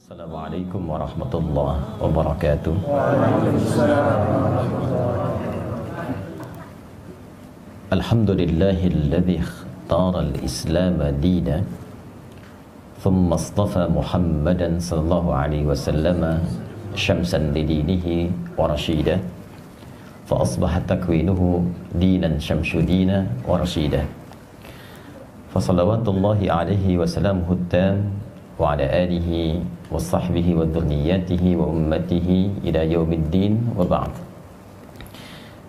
Assalamualaikum warahmatullahi wabarakatuh. Alhamdulillahilladzi ikhtara al-Islam dina thumma istafa Muhammadan sallallahu alaihi wasallam syamsan lidinihi wa rashida fa asbaha takwinuhu dinan syamsudina wa rashida fa salawatullahi alaihi wa salamuhu tam wa ala alihi wa sahbihi wa dhurriyyatihi wa ummatihi ila yaumiddin wa ba'd.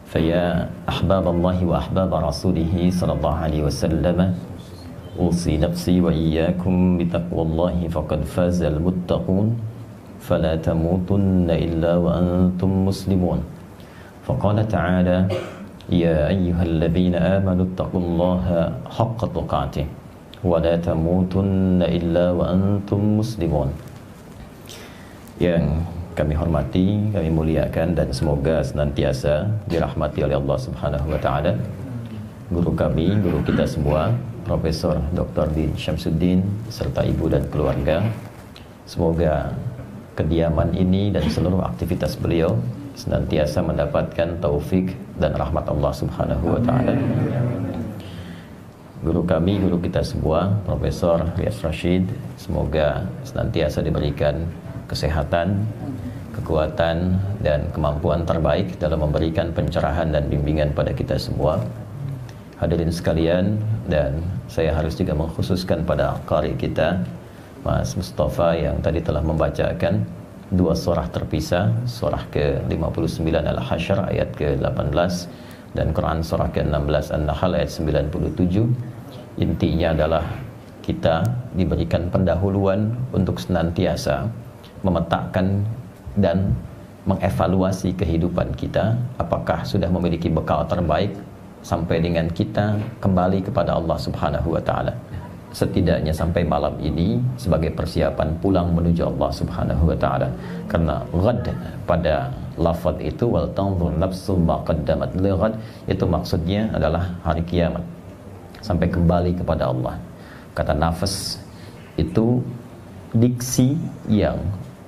Faya ahbaballahi wa ahbaba rasulihi sallallahu alaihi wasallam, usi nafsi wa iyyakum bitaqwallahi faqad fazal muttaqun fala tamutunna illa wa antum muslimun. Faqala ta'ala ya ayyuhalladzina amanu taqullaha haqqa tuqatih wa la tamutunna illa wa antum muslimun. Yang kami hormati, kami muliakan, dan semoga senantiasa dirahmati oleh Allah Subhanahu wa taala. Guru kami, guru kita semua, Profesor Dr. Din Syamsuddin serta ibu dan keluarga. Semoga kediaman ini dan seluruh aktivitas beliau senantiasa mendapatkan taufik dan rahmat Allah Subhanahu wa taala. Guru kami, guru kita semua, Profesor Riyas Rashid, semoga senantiasa diberikan kesehatan, kekuatan, dan kemampuan terbaik dalam memberikan pencerahan dan bimbingan pada kita semua. Hadirin sekalian, dan saya harus juga mengkhususkan pada qari kita, Mas Mustafa, yang tadi telah membacakan dua surah terpisah, surah ke-59 Al-Hasyr ayat ke-18 dan Quran surah ke-16 An-Nahl ayat 97. Intinya adalah kita diberikan pendahuluan untuk senantiasa memetakan dan mengevaluasi kehidupan kita, apakah sudah memiliki bekal terbaik sampai dengan kita kembali kepada Allah Subhanahu wa taala. Setidaknya sampai malam ini sebagai persiapan pulang menuju Allah Subhanahu wa taala. Karena ghad pada lafaz itu wal tanzur nafsu ma qaddamat li ghad, itu maksudnya adalah hari kiamat. Sampai kembali kepada Allah. Kata nafas itu diksi yang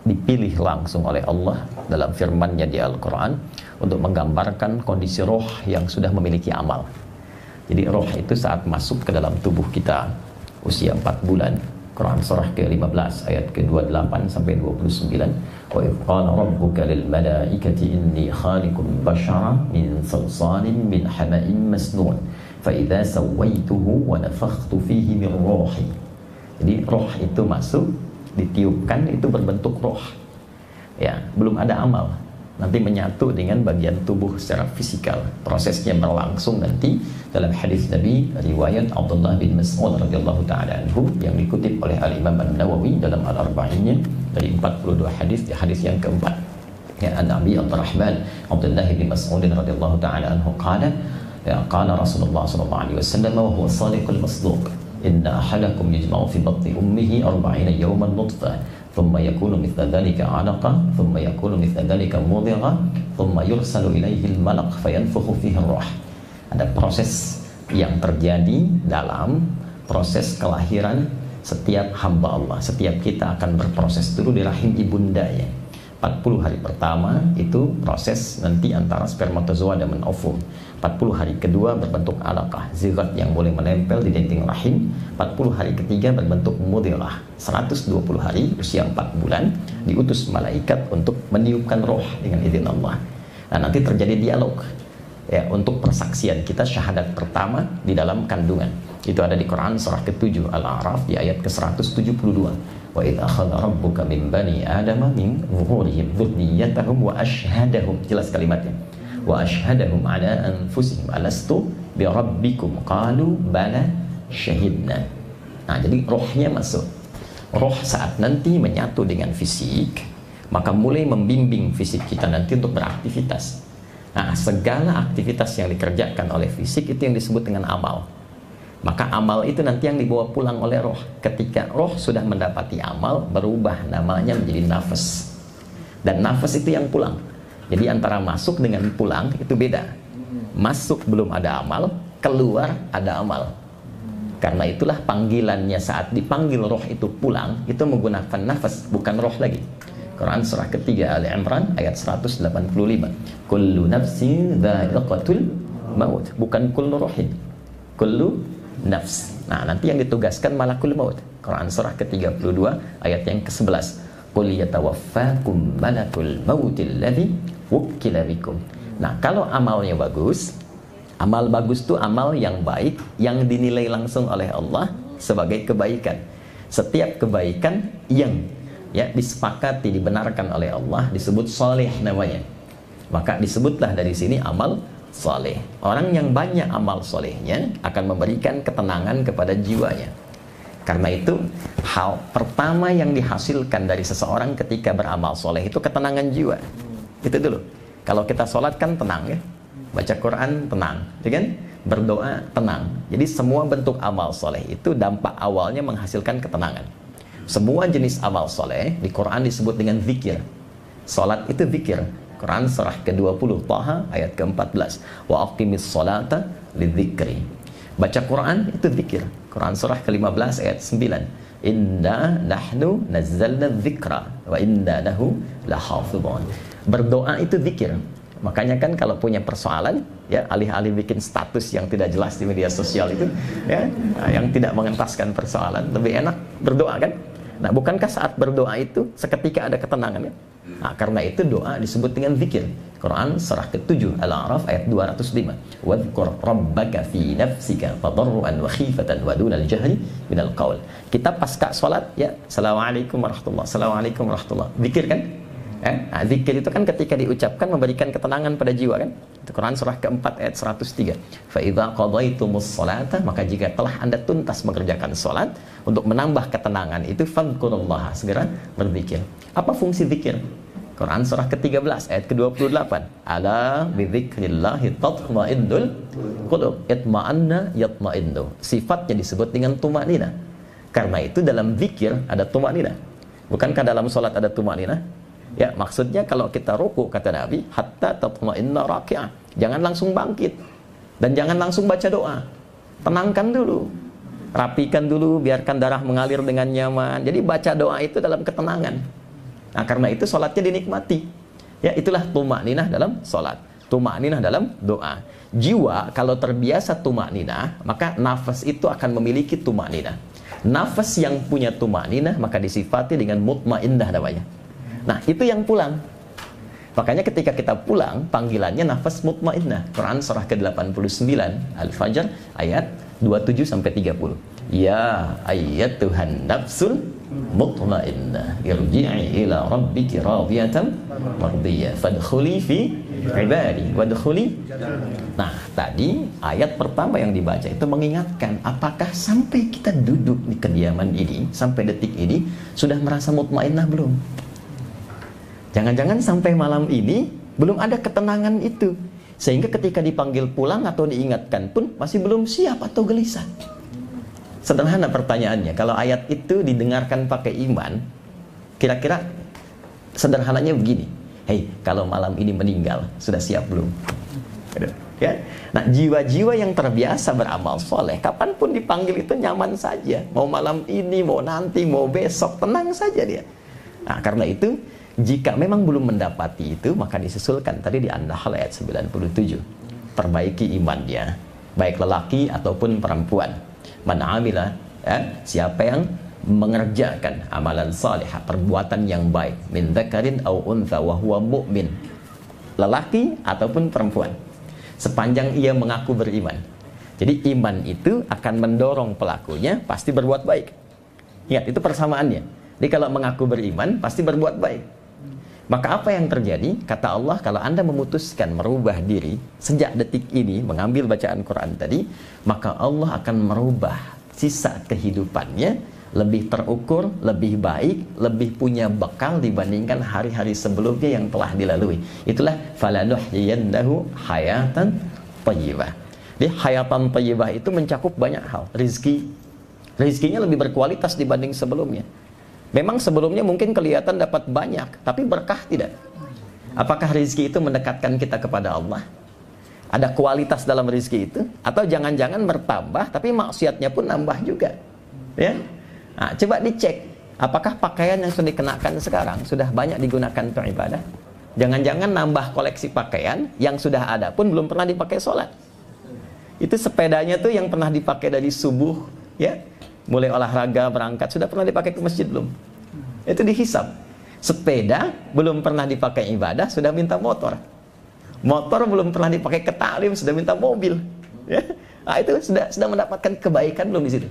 dipilih langsung oleh Allah dalam firman-Nya di Al-Quran untuk menggambarkan kondisi roh yang sudah memiliki amal. Jadi roh itu saat masuk ke dalam tubuh kita usia 4 bulan. Quran surah ke-15 ayat ke-28 sampai 29. Wa idh qala rabbuka lil malaikati inni khaliqun bashara min salsalin min hama'in masnun fa idza sawaituhu wa nafakhtu fihi min ruhi. Jadi roh itu masuk, ditiupkan, itu berbentuk roh, ya, belum ada amal, nanti menyatu dengan bagian tubuh secara fisikal. Prosesnya berlangsung nanti dalam hadis Nabi riwayat Abdullah bin Mas'ud radhiyallahu taala anhu yang dikutip oleh Al-Imam An-Nawawi dalam Al-Arba'innya dari 42 hadis, di hadis yang keempat, ya, Nabi Abdurrahman Abdullah bin Mas'ud radhiyallahu taala anhu qala, ya, qala Rasulullah sallallahu alaihi wasallam wa huwa shadiqul masduq, inna ahadakum yajma'u fi batni ummihi 40 yawman nutfah thumma yakunu mithla dhalika 'alaqah thumma yakunu mithla dhalika mudghah thumma yursalu ilayhi al-malak fayanfukhu fihi ar-ruh. Ada proses yang terjadi dalam proses kelahiran setiap hamba Allah. Setiap kita akan berproses dulu di rahim ibundanya. 40 hari pertama itu proses nanti antara spermatozoa dan ovum. 40 hari kedua berbentuk alaqah, zigot yang boleh menempel di dinding rahim. 40 hari ketiga berbentuk mudghah. 120 hari, usia 4 bulan, diutus malaikat untuk meniupkan roh dengan izin Allah. Nah, nanti terjadi dialog, ya, untuk persaksian kita syahadat pertama di dalam kandungan. Itu ada di Quran surah ke-7 Al-A'raf di ayat ke-172. Wa idza akhadha rabbuka min bani adama min zuhurihim dzurriyyatahum wa ashhadahum, jelas kalimatnya, wa ashhadahum ala anfusihim alastu bi rabbikum qalu bala syahidna. Nah, jadi rohnya masuk. Roh saat nanti menyatu dengan fisik, maka mulai membimbing fisik kita nanti untuk beraktivitas. Nah, segala aktivitas yang dikerjakan oleh fisik itu yang disebut dengan amal. Maka amal itu nanti yang dibawa pulang oleh roh. Ketika roh sudah mendapati amal, berubah namanya menjadi nafas. Dan nafas itu yang pulang. Jadi antara masuk dengan pulang itu beda. Masuk belum ada amal, keluar ada amal. Karena itulah panggilannya saat dipanggil roh itu pulang, itu menggunakan nafas, bukan roh lagi. Quran surah ketiga Ali Imran ayat 185. Kullu nafsin dha'iqatul maut, bukan kullu rohin. Kullu nafs. Nah, nanti yang ditugaskan malakul maut. Quran surah ke-32 ayat yang ke-11. Qul yatawaffakum malakul mautil ladzi wukkila bikum. Nah, kalau amalnya bagus, amal bagus itu amal yang baik yang dinilai langsung oleh Allah sebagai kebaikan. Setiap kebaikan yang disepakati dibenarkan oleh Allah disebut soleh namanya. Maka disebutlah dari sini amal soleh. Orang yang banyak amal solehnya akan memberikan ketenangan kepada jiwanya. Karena itu hal pertama yang dihasilkan dari seseorang ketika beramal soleh itu ketenangan jiwa. Itu dulu. Kalau kita sholat kan tenang ya. Baca Quran tenang, ya kan? Berdoa tenang. Jadi semua bentuk amal soleh itu dampak awalnya menghasilkan ketenangan. Semua jenis amal soleh di Quran disebut dengan zikir. Salat itu zikir. Quran surah ke-20 Taha ayat ke-14. Wa aqimis salata lidzikri. Baca Quran itu zikir. Quran surah ke-15 ayat 9. Inna nahnu nazzalna dzikra wa inna lahu lahafizun. Berdoa itu zikir. Makanya kan kalau punya persoalan, ya alih-alih bikin status yang tidak jelas di media sosial itu, ya, yang tidak mengentaskan persoalan, lebih enak berdoa kan? Nah, bukankah saat berdoa itu seketika ada ketenangan ya? Nah, karena itu doa disebut dengan zikir. Quran surah ke-7 Al-A'raf ayat 205. Wadhkur rabbaka fi nafsika tadarruan wa khifatan wa dunal jahri minal qaul. Kita pasca salat ya, assalamualaikum warahmatullahi, assalamualaikum warahmatullahi. Zikir kan? Nah, zikir itu kan ketika diucapkan memberikan ketenangan pada jiwa kan? Itu Quran surah ke-4 ayat 103. Fa idza qadaitumus sholata, maka jika telah Anda tuntas mengerjakan salat untuk menambah ketenangan itu fadhkurullaha, segera berzikir. Apa fungsi zikir? Quran surah ke-13 ayat ke-28. Ala bidzikrillahi tatma'innul qulub. Itma'anna yatma'innu. Sifatnya disebut dengan tumanina. Karena itu dalam zikir ada tumanina. Bukankah dalam salat ada tumanina? Ya, maksudnya kalau kita ruku kata Nabi, hatta tatma'inna raki'ah. Jangan langsung bangkit dan jangan langsung baca doa. Tenangkan dulu. Rapikan dulu, biarkan darah mengalir dengan nyaman. Jadi baca doa itu dalam ketenangan. Nah, karena itu salatnya dinikmati. Ya, itulah tumakninah dalam salat. Tumakninah dalam doa. Jiwa kalau terbiasa tumakninah, maka nafas itu akan memiliki tumakninah. Nafas yang punya tumakninah maka disifati dengan mutmainnah namanya. Nah, itu yang pulang. Makanya ketika kita pulang, panggilannya nafas mutmainnah. Quran surah ke-89 Al-Fajr ayat 27 sampai 30. Ya ayyatuhan nafsul mutmainnah irji'i ila rabbiki radiyatan mardiyah fadkhuli fi ibadi wadkhuli. Nah, tadi ayat pertama yang dibaca itu mengingatkan apakah sampai kita duduk di kediaman ini, sampai detik ini sudah merasa mutmainnah belum? Jangan-jangan sampai malam ini belum ada ketenangan itu. Sehingga ketika dipanggil pulang atau diingatkan pun masih belum siap atau gelisah. Sederhana pertanyaannya, kalau ayat itu didengarkan pakai iman, kira-kira sederhananya begini. Hei, kalau malam ini meninggal, sudah siap belum? Ya? Nah, jiwa-jiwa yang terbiasa beramal soleh, kapanpun dipanggil itu nyaman saja. Mau malam ini, mau nanti, mau besok, tenang saja dia. Nah, karena itu jika memang belum mendapati itu, maka disusulkan tadi di An-Nahl ayat 97. Perbaiki imannya, baik lelaki ataupun perempuan. Man amila, siapa yang mengerjakan amalan salihah, perbuatan yang baik, min dzakarin au untha wa huwa mu'min. Lelaki ataupun perempuan. Sepanjang ia mengaku beriman. Jadi iman itu akan mendorong pelakunya pasti berbuat baik. Ingat, itu persamaannya. Jadi kalau mengaku beriman pasti berbuat baik. Maka apa yang terjadi? Kata Allah, kalau Anda memutuskan merubah diri sejak detik ini, mengambil bacaan Quran tadi, maka Allah akan merubah sisa kehidupannya lebih terukur, lebih baik, lebih punya bekal dibandingkan hari-hari sebelumnya yang telah dilalui. Itulah falanuhyiyannahu hayatan thayyibah. Jadi hayatan thayyibah itu mencakup banyak hal. Rizkinya lebih berkualitas dibanding sebelumnya. Memang sebelumnya mungkin kelihatan dapat banyak, tapi berkah tidak. Apakah rezeki itu mendekatkan kita kepada Allah? Ada kualitas dalam rezeki itu, atau jangan-jangan bertambah tapi maksiatnya pun nambah juga. Ya. Nah, coba dicek, apakah pakaian yang sudah dikenakan sekarang sudah banyak digunakan untuk ibadah? Jangan-jangan nambah koleksi pakaian yang sudah ada pun belum pernah dipakai sholat. Itu sepedanya tuh yang pernah dipakai dari subuh, ya, mulai olahraga berangkat, sudah pernah dipakai ke masjid belum? Itu dihisab. Sepeda belum pernah dipakai ibadah sudah minta motor. Motor belum pernah dipakai ke taklim sudah minta mobil. Ya. Nah, itu sudah mendapatkan kebaikan belum di situ?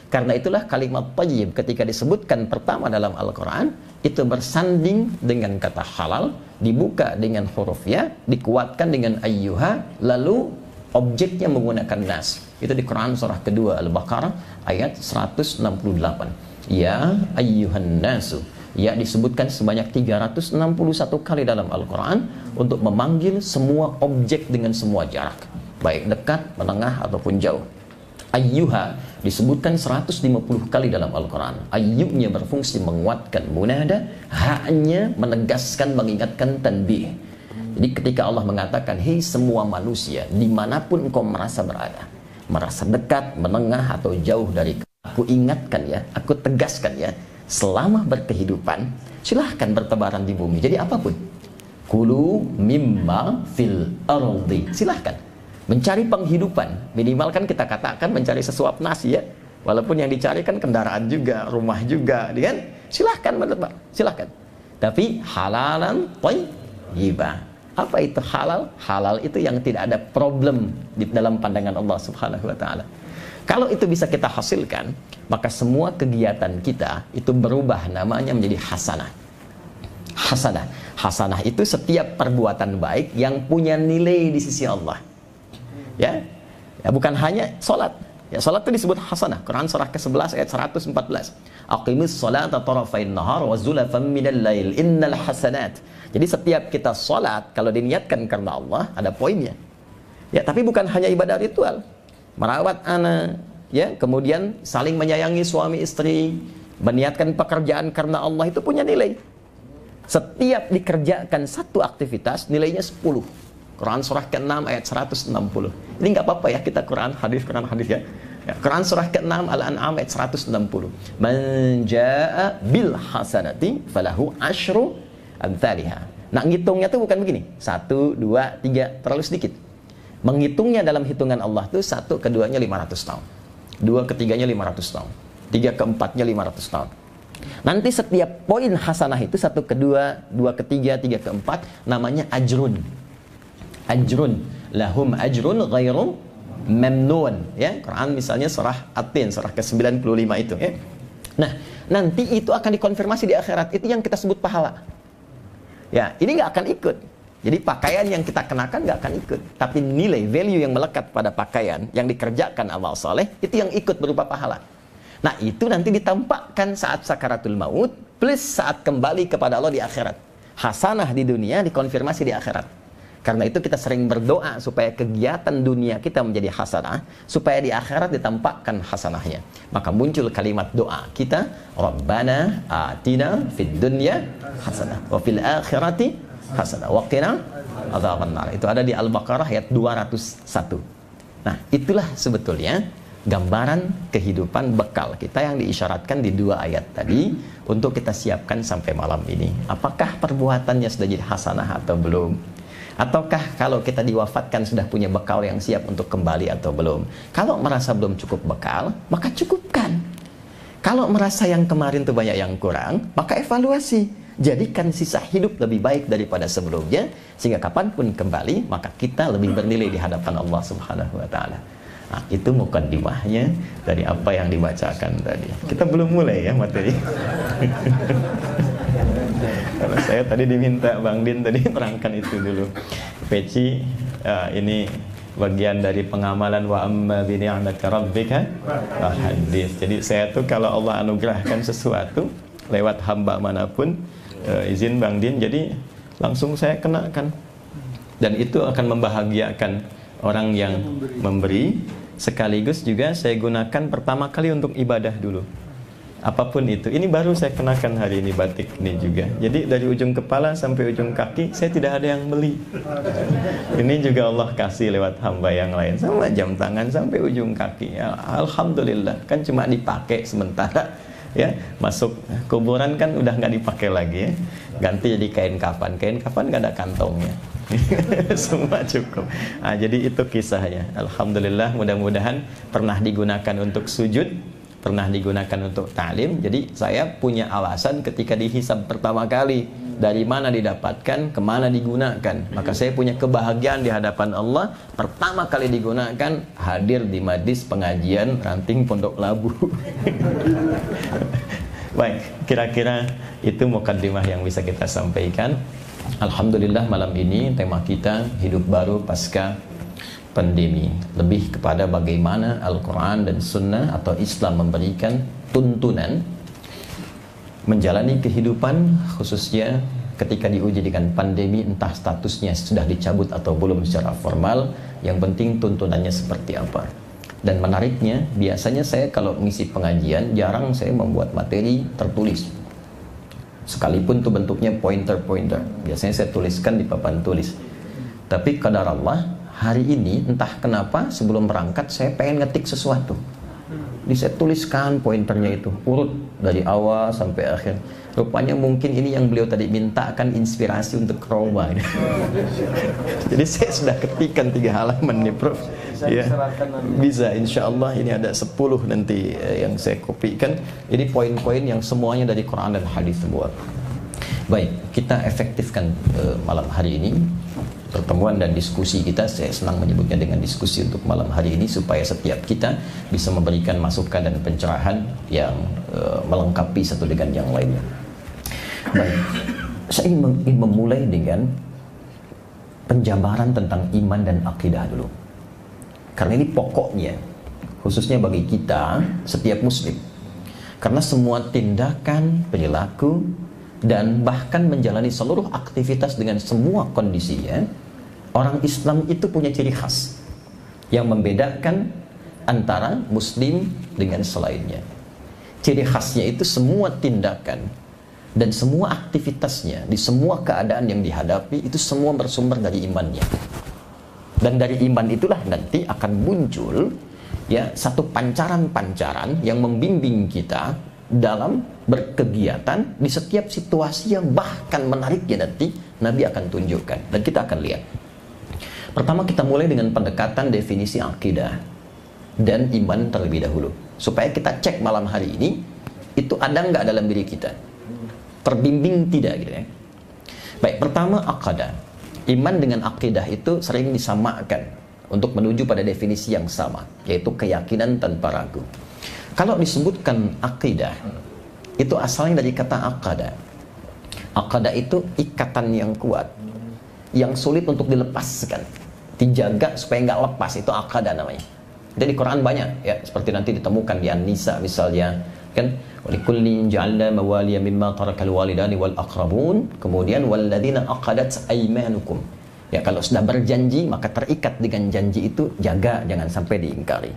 Karena itulah kalimat thayyib ketika disebutkan pertama dalam Al-Quran itu bersanding dengan kata halal, dibuka dengan huruf ya, dikuatkan dengan ayyuha, lalu objeknya menggunakan nas. Itu di Quran surah kedua Al-Baqarah ayat 168. Ya ayyuhan nasu. Ya disebutkan sebanyak 361 kali dalam Al-Quran untuk memanggil semua objek dengan semua jarak, baik dekat, menengah, ataupun jauh. Ayyuha disebutkan 150 kali dalam Al-Quran. Ayyunya berfungsi menguatkan munada, haknya menegaskan, mengingatkan tanbih. Jadi ketika Allah mengatakan, hei semua manusia, dimanapun engkau merasa berada, merasa dekat, menengah, atau jauh dari aku ingatkan ya, aku tegaskan ya, selama berkehidupan silahkan bertebaran di bumi. Jadi apapun, kulu mimma fil ardi, silahkan mencari penghidupan. Minimal kan kita katakan mencari sesuap nasi ya, walaupun yang dicari kan kendaraan juga, rumah juga, kan? Silahkan bertebar, silahkan. Tapi halalan thayyiban. Apa itu halal? Halal itu yang tidak ada problem di dalam pandangan Allah Subhanahu wa taala. Kalau itu bisa kita hasilkan, maka semua kegiatan kita itu berubah namanya menjadi hasanah. Hasanah. Hasanah itu setiap perbuatan baik yang punya nilai di sisi Allah. Ya, bukan hanya sholat. Ya, sholat itu disebut hasanah. Quran surah ke-11 ayat 114. Aqimis sholata tarafain nahar wa zulafan minal lail innal hasanat. Jadi setiap kita sholat, kalau diniatkan karena Allah, ada poinnya. Ya, tapi bukan hanya ibadah ritual. Merawat anak, ya, kemudian saling menyayangi suami istri, meniatkan pekerjaan karena Allah itu punya nilai. Setiap dikerjakan satu aktivitas nilainya 10. Quran surah ke-6 ayat 160. Ini nggak apa-apa ya kita Quran hadis ya. Quran surah ke-6 Al-An'am ayat 160. Man jaa'a bil hasanati falahu asyru amsalihha. Nah, ngitungnya tuh bukan begini. 1 2 3 terlalu sedikit. Menghitungnya dalam hitungan Allah tuh 1 keduanya 500 tahun. 2 ketiganya 500 tahun. 3 keempatnya 500 tahun. Nanti setiap poin hasanah itu 1 kedua, 2 ketiga, 3 keempat namanya ajrun. Ajrun. Lahum ajrun ghairu mamnun. Ya, Quran misalnya surah At-Tin, surah ke-95 itu ya. Nah, nanti itu akan dikonfirmasi di akhirat. Itu yang kita sebut pahala. Ya, ini nggak akan ikut. Jadi pakaian yang kita kenakan nggak akan ikut, tapi nilai value yang melekat pada pakaian yang dikerjakan amal soleh itu yang ikut berupa pahala. Nah, itu nanti ditampakkan saat sakaratul maut plus saat kembali kepada Allah di akhirat. Hasanah di dunia dikonfirmasi di akhirat. Karena itu kita sering berdoa supaya kegiatan dunia kita menjadi hasanah, supaya di akhirat ditampakkan hasanahnya. Maka muncul kalimat doa kita, Rabbana atina fid dunya hasanah wa fil akhirati hasanah wa qina adzabannar. Itu ada di Al-Baqarah ayat 201. Nah, itulah sebetulnya gambaran kehidupan bekal kita yang diisyaratkan di 2 ayat tadi untuk kita siapkan sampai malam ini. Apakah perbuatannya sudah jadi hasanah atau belum? Ataukah kalau kita diwafatkan sudah punya bekal yang siap untuk kembali atau belum? Kalau merasa belum cukup bekal, maka cukupkan. Kalau merasa yang kemarin itu banyak yang kurang, maka evaluasi. Jadikan sisa hidup lebih baik daripada sebelumnya, sehingga kapanpun kembali, maka kita lebih bernilai di hadapan Allah Subhanahu wa ta'ala. Nah, itu mukaddimahnya dari apa yang dibacakan tadi. Kita belum mulai ya materi. Karena saya tadi diminta Bang Din tadi terangkan itu dulu. Peci ini bagian dari pengamalan wa amma bi ni'mati rabbika hadis. Jadi saya tuh kalau Allah anugerahkan sesuatu lewat hamba manapun, izin Bang Din, jadi langsung saya kenakan. Dan itu akan membahagiakan orang yang memberi, sekaligus juga saya gunakan pertama kali untuk ibadah dulu. Apapun itu. Ini baru saya kenakan hari ini batik ini juga. Jadi dari ujung kepala sampai ujung kaki saya tidak ada yang beli. Ini juga Allah kasih lewat hamba yang lain. Sama jam tangan sampai ujung kaki. Ya, alhamdulillah. Kan cuma dipakai sementara. Ya, masuk kuburan kan udah nggak dipakai lagi ya. Ganti jadi kain kafan. Kain kafan nggak ada kantongnya. Semua cukup. Nah, jadi itu kisahnya. Alhamdulillah, mudah-mudahan pernah digunakan untuk sujud, pernah digunakan untuk ta'lim. Jadi saya punya alasan ketika dihisab pertama kali, dari mana didapatkan, kemana digunakan. Maka saya punya kebahagiaan di hadapan Allah. Pertama kali digunakan hadir di majlis pengajian Ranting Pondok Labu. Baik, kira-kira itu mukaddimah yang bisa kita sampaikan. Alhamdulillah, malam ini tema kita hidup baru pasca pandemi, lebih kepada bagaimana Al-Quran dan Sunnah atau Islam memberikan tuntunan menjalani kehidupan, khususnya ketika diuji dengan pandemi, entah statusnya sudah dicabut atau belum secara formal. Yang penting tuntunannya seperti apa. Dan menariknya, biasanya saya kalau mengisi pengajian jarang saya membuat materi tertulis, sekalipun itu bentuknya pointer-pointer. Biasanya saya tuliskan di papan tulis. Tapi qadar Allah, hari ini entah kenapa sebelum berangkat saya pengen ngetik sesuatu. Jadi saya tuliskan pointernya itu, urut dari awal sampai akhir. Rupanya mungkin ini yang beliau tadi minta akan inspirasi untuk Roma. Jadi saya sudah ketikkan 3 halaman nih, Prof. Ya, bisa, insya Allah ini ada 10 nanti yang saya kopikan. Jadi poin-poin yang semuanya dari Quran dan hadis semua. Baik, kita efektifkan malam hari ini pertemuan dan diskusi kita. Saya senang menyebutnya dengan diskusi untuk malam hari ini, supaya setiap kita bisa memberikan masukan dan pencerahan yang melengkapi satu dengan yang lainnya. Baik, saya ingin memulai dengan penjabaran tentang iman dan akidah dulu, karena ini pokoknya, khususnya bagi kita setiap muslim. Karena semua tindakan, perilaku, dan bahkan menjalani seluruh aktivitas dengan semua kondisinya, orang Islam itu punya ciri khas yang membedakan antara muslim dengan selainnya. Ciri khasnya itu semua tindakan dan semua aktivitasnya di semua keadaan yang dihadapi itu semua bersumber dari imannya. Dan dari iman itulah nanti akan muncul ya satu pancaran-pancaran yang membimbing kita dalam berkegiatan di setiap situasi yang bahkan menariknya nanti Nabi akan tunjukkan dan kita akan lihat. Pertama, kita mulai dengan pendekatan definisi akidah dan iman terlebih dahulu, supaya kita cek malam hari ini itu ada nggak dalam diri kita, terbimbing tidak gitu ya. Baik, pertama akidah. Iman dengan akidah itu sering disamakan untuk menuju pada definisi yang sama, yaitu keyakinan tanpa ragu. Kalau disebutkan akidah, itu asalnya dari kata aqada. Aqada itu ikatan yang kuat, yang sulit untuk dilepaskan, dijaga supaya nggak lepas, itu aqada namanya. Jadi di Quran banyak ya, seperti nanti ditemukan di An-Nisa misalnya, kan, walikullin ja'alna mawaliya mimma tarakal walidani wal aqrabun, kemudian walladzina aqadat aymanukum. Ya, kalau sudah berjanji maka terikat dengan janji itu, jaga, jangan sampai diingkari.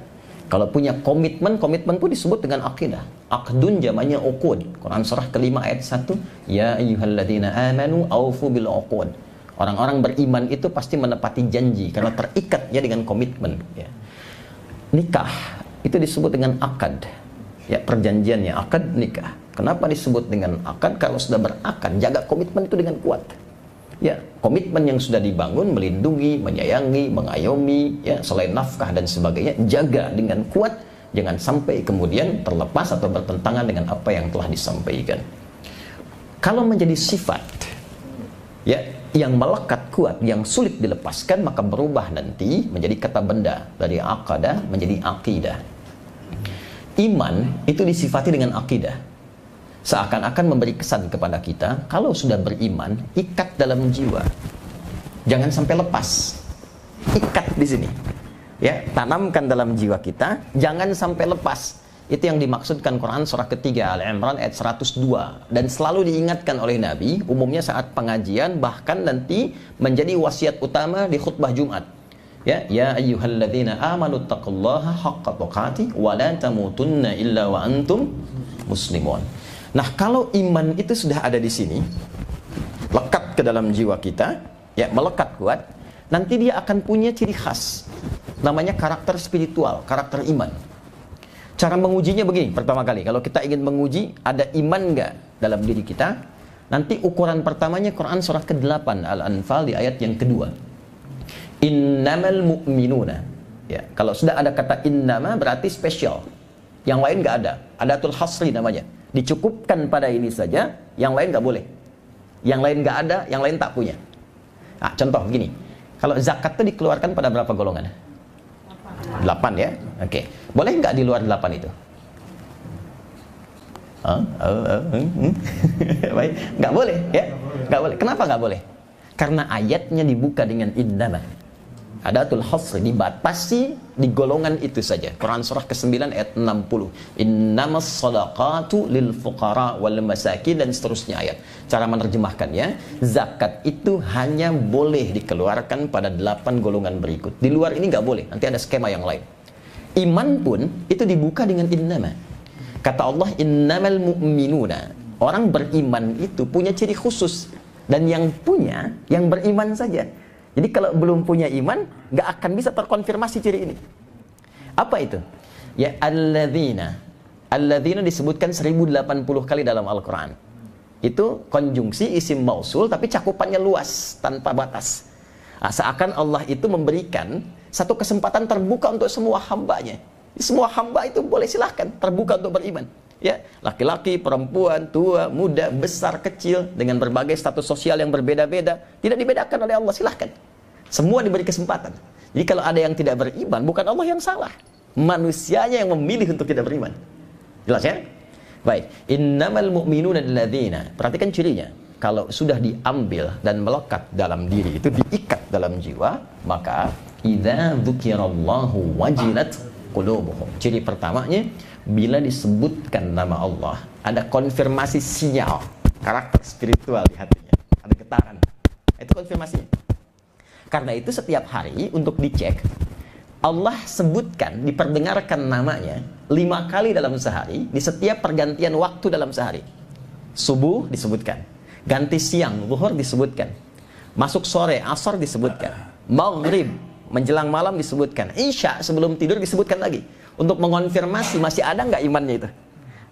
Kalau punya komitmen, komitmen pun disebut dengan akidah. Aqdun jamannya uqud. Quran surah kelima ayat 1, ya ayyuhalladzina amanu aufu bil uqud. Orang-orang beriman itu pasti menepati janji karena terikatnya dengan komitmen ya. Nikah itu disebut dengan akad. Ya, perjanjiannya akad nikah. Kenapa disebut dengan akad? Kalau sudah berakad, jaga komitmen itu dengan kuat. Ya, komitmen yang sudah dibangun, melindungi, menyayangi, mengayomi, ya, selain nafkah dan sebagainya, jaga dengan kuat, jangan sampai kemudian terlepas atau bertentangan dengan apa yang telah disampaikan. Kalau menjadi sifat, ya, yang melekat kuat, yang sulit dilepaskan, maka berubah nanti menjadi kata benda, dari aqadah menjadi aqidah. Iman itu disifati dengan aqidah. Seakan-akan memberi kesan kepada kita, kalau sudah beriman, ikat dalam jiwa, jangan sampai lepas, ikat di sini, ya, tanamkan dalam jiwa kita, jangan sampai lepas. Itu yang dimaksudkan Quran surah ketiga Al-Imran ayat 102, dan selalu diingatkan oleh Nabi, umumnya saat pengajian, bahkan nanti menjadi wasiat utama di khutbah Jumat. Ya, ya ayyuhalladzina amanu taqullaha haqqa tuqatih wa la tamutunna illa wa antum muslimun. Nah, kalau iman itu sudah ada di sini, lekat ke dalam jiwa kita, ya, melekat kuat, nanti dia akan punya ciri khas. Namanya karakter spiritual, karakter iman. Cara mengujinya begini, pertama kali, kalau kita ingin menguji ada iman nggak dalam diri kita, nanti ukuran pertamanya Quran surah ke-8 Al-Anfal di ayat yang kedua. Innamal mu'minuna. Ya, kalau sudah ada kata innama berarti spesial. Yang lain nggak ada. Adatul hasri namanya. Dicukupkan pada ini saja, yang lain nggak boleh. Yang lain nggak ada, yang lain tak punya. Nah, contoh begini. Kalau zakat itu dikeluarkan pada berapa golongan? 8 ya. Oke. Boleh nggak di luar 8 itu? Baik, nggak boleh ya. Nggak boleh. Kenapa nggak boleh? Karena ayatnya dibuka dengan innama. Adatul hasr, dibatasi di golongan itu saja. Quran surah ke-9 ayat 60. Innamas shadaqatu lil fuqara wal masakin, dan seterusnya ayat. Cara menerjemahkannya, zakat itu hanya boleh dikeluarkan pada 8 golongan berikut. Di luar ini nggak boleh, nanti ada skema yang lain. Iman pun itu dibuka dengan innama. Kata Allah, innamal mu'minuna. Orang beriman itu punya ciri khusus, dan yang punya yang beriman saja. Jadi kalau belum punya iman, nggak akan bisa terkonfirmasi ciri ini. Apa itu? Ya, alladzina. Alladzina disebutkan 1080 kali dalam Al-Quran. Itu konjungsi isim mausul, tapi cakupannya luas, tanpa batas. Nah, seakan Allah itu memberikan satu kesempatan terbuka untuk semua hambanya. Semua hamba itu boleh silahkan, terbuka untuk beriman. Ya, laki-laki, perempuan, tua, muda, besar, kecil, dengan berbagai status sosial yang berbeda-beda, tidak dibedakan oleh Allah, silahkan. Semua diberi kesempatan. Jadi kalau ada yang tidak beriman, bukan Allah yang salah, manusianya yang memilih untuk tidak beriman. Jelas ya? Baik, innamal mu'minuna alladzina. Perhatikan cirinya. Kalau sudah diambil dan melekat dalam diri, itu diikat dalam jiwa, maka idza dzukirallahu wajilat qulubuhum. Ciri pertamanya, bila disebutkan nama Allah, ada konfirmasi sinyal karakter spiritual di hatinya, ada getaran. Itu konfirmasinya. Karena itu setiap hari untuk dicek, Allah sebutkan, diperdengarkan namanya 5 kali dalam sehari, di setiap pergantian waktu dalam sehari. Subuh disebutkan, ganti siang, zuhur disebutkan, masuk sore, asar disebutkan, maghrib, menjelang malam disebutkan, isya sebelum tidur disebutkan lagi. Untuk mengonfirmasi masih ada nggak imannya itu,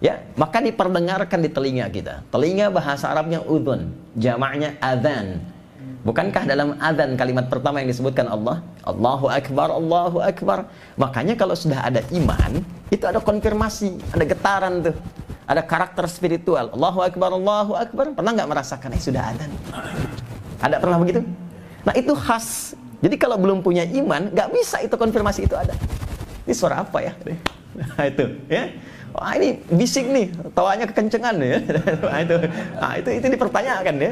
ya, maka diperdengarkan di telinga kita. Telinga bahasa Arabnya udhun, jamaknya adzan. Bukankah dalam adzan kalimat pertama yang disebutkan Allah, Allahu Akbar, Allahu Akbar. Makanya kalau sudah ada iman, itu ada konfirmasi, ada getaran tuh, ada karakter spiritual. Allahu Akbar, Allahu Akbar. Pernah nggak merasakan sudah adzan? Ada pernah begitu? Nah, itu khas. Jadi kalau belum punya iman, nggak bisa itu konfirmasi itu ada. Ini suara apa ya? Nah, itu ya. Wah, ini bising nih, tawanya kekencengan ya. Nah, itu dipertanyakan ya.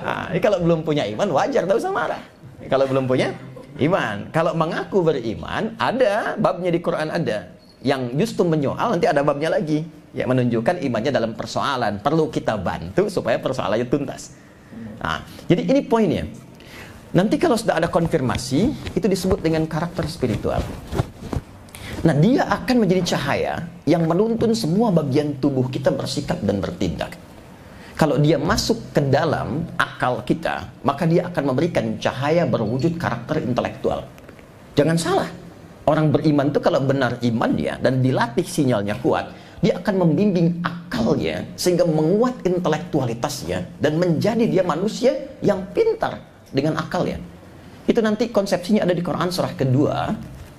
Nah, ini kalau belum punya iman wajar, tak usah marah. Kalau belum punya iman, kalau mengaku beriman, ada babnya di Quran ada. Yang justru menyoal, nanti ada babnya lagi. Ya, menunjukkan imannya dalam persoalan. Perlu kita bantu supaya persoalannya tuntas. Nah, jadi ini poinnya. Nanti kalau sudah ada konfirmasi, itu disebut dengan karakter spiritual. Nah, dia akan menjadi cahaya yang menuntun semua bagian tubuh kita bersikap dan bertindak. Kalau dia masuk ke dalam akal kita, maka dia akan memberikan cahaya berwujud karakter intelektual. Jangan salah, orang beriman itu kalau benar iman dia dan dilatih sinyalnya kuat, dia akan membimbing akalnya sehingga menguat intelektualitasnya dan menjadi dia manusia yang pintar dengan akalnya. Itu nanti konsepsinya ada di Quran surah kedua,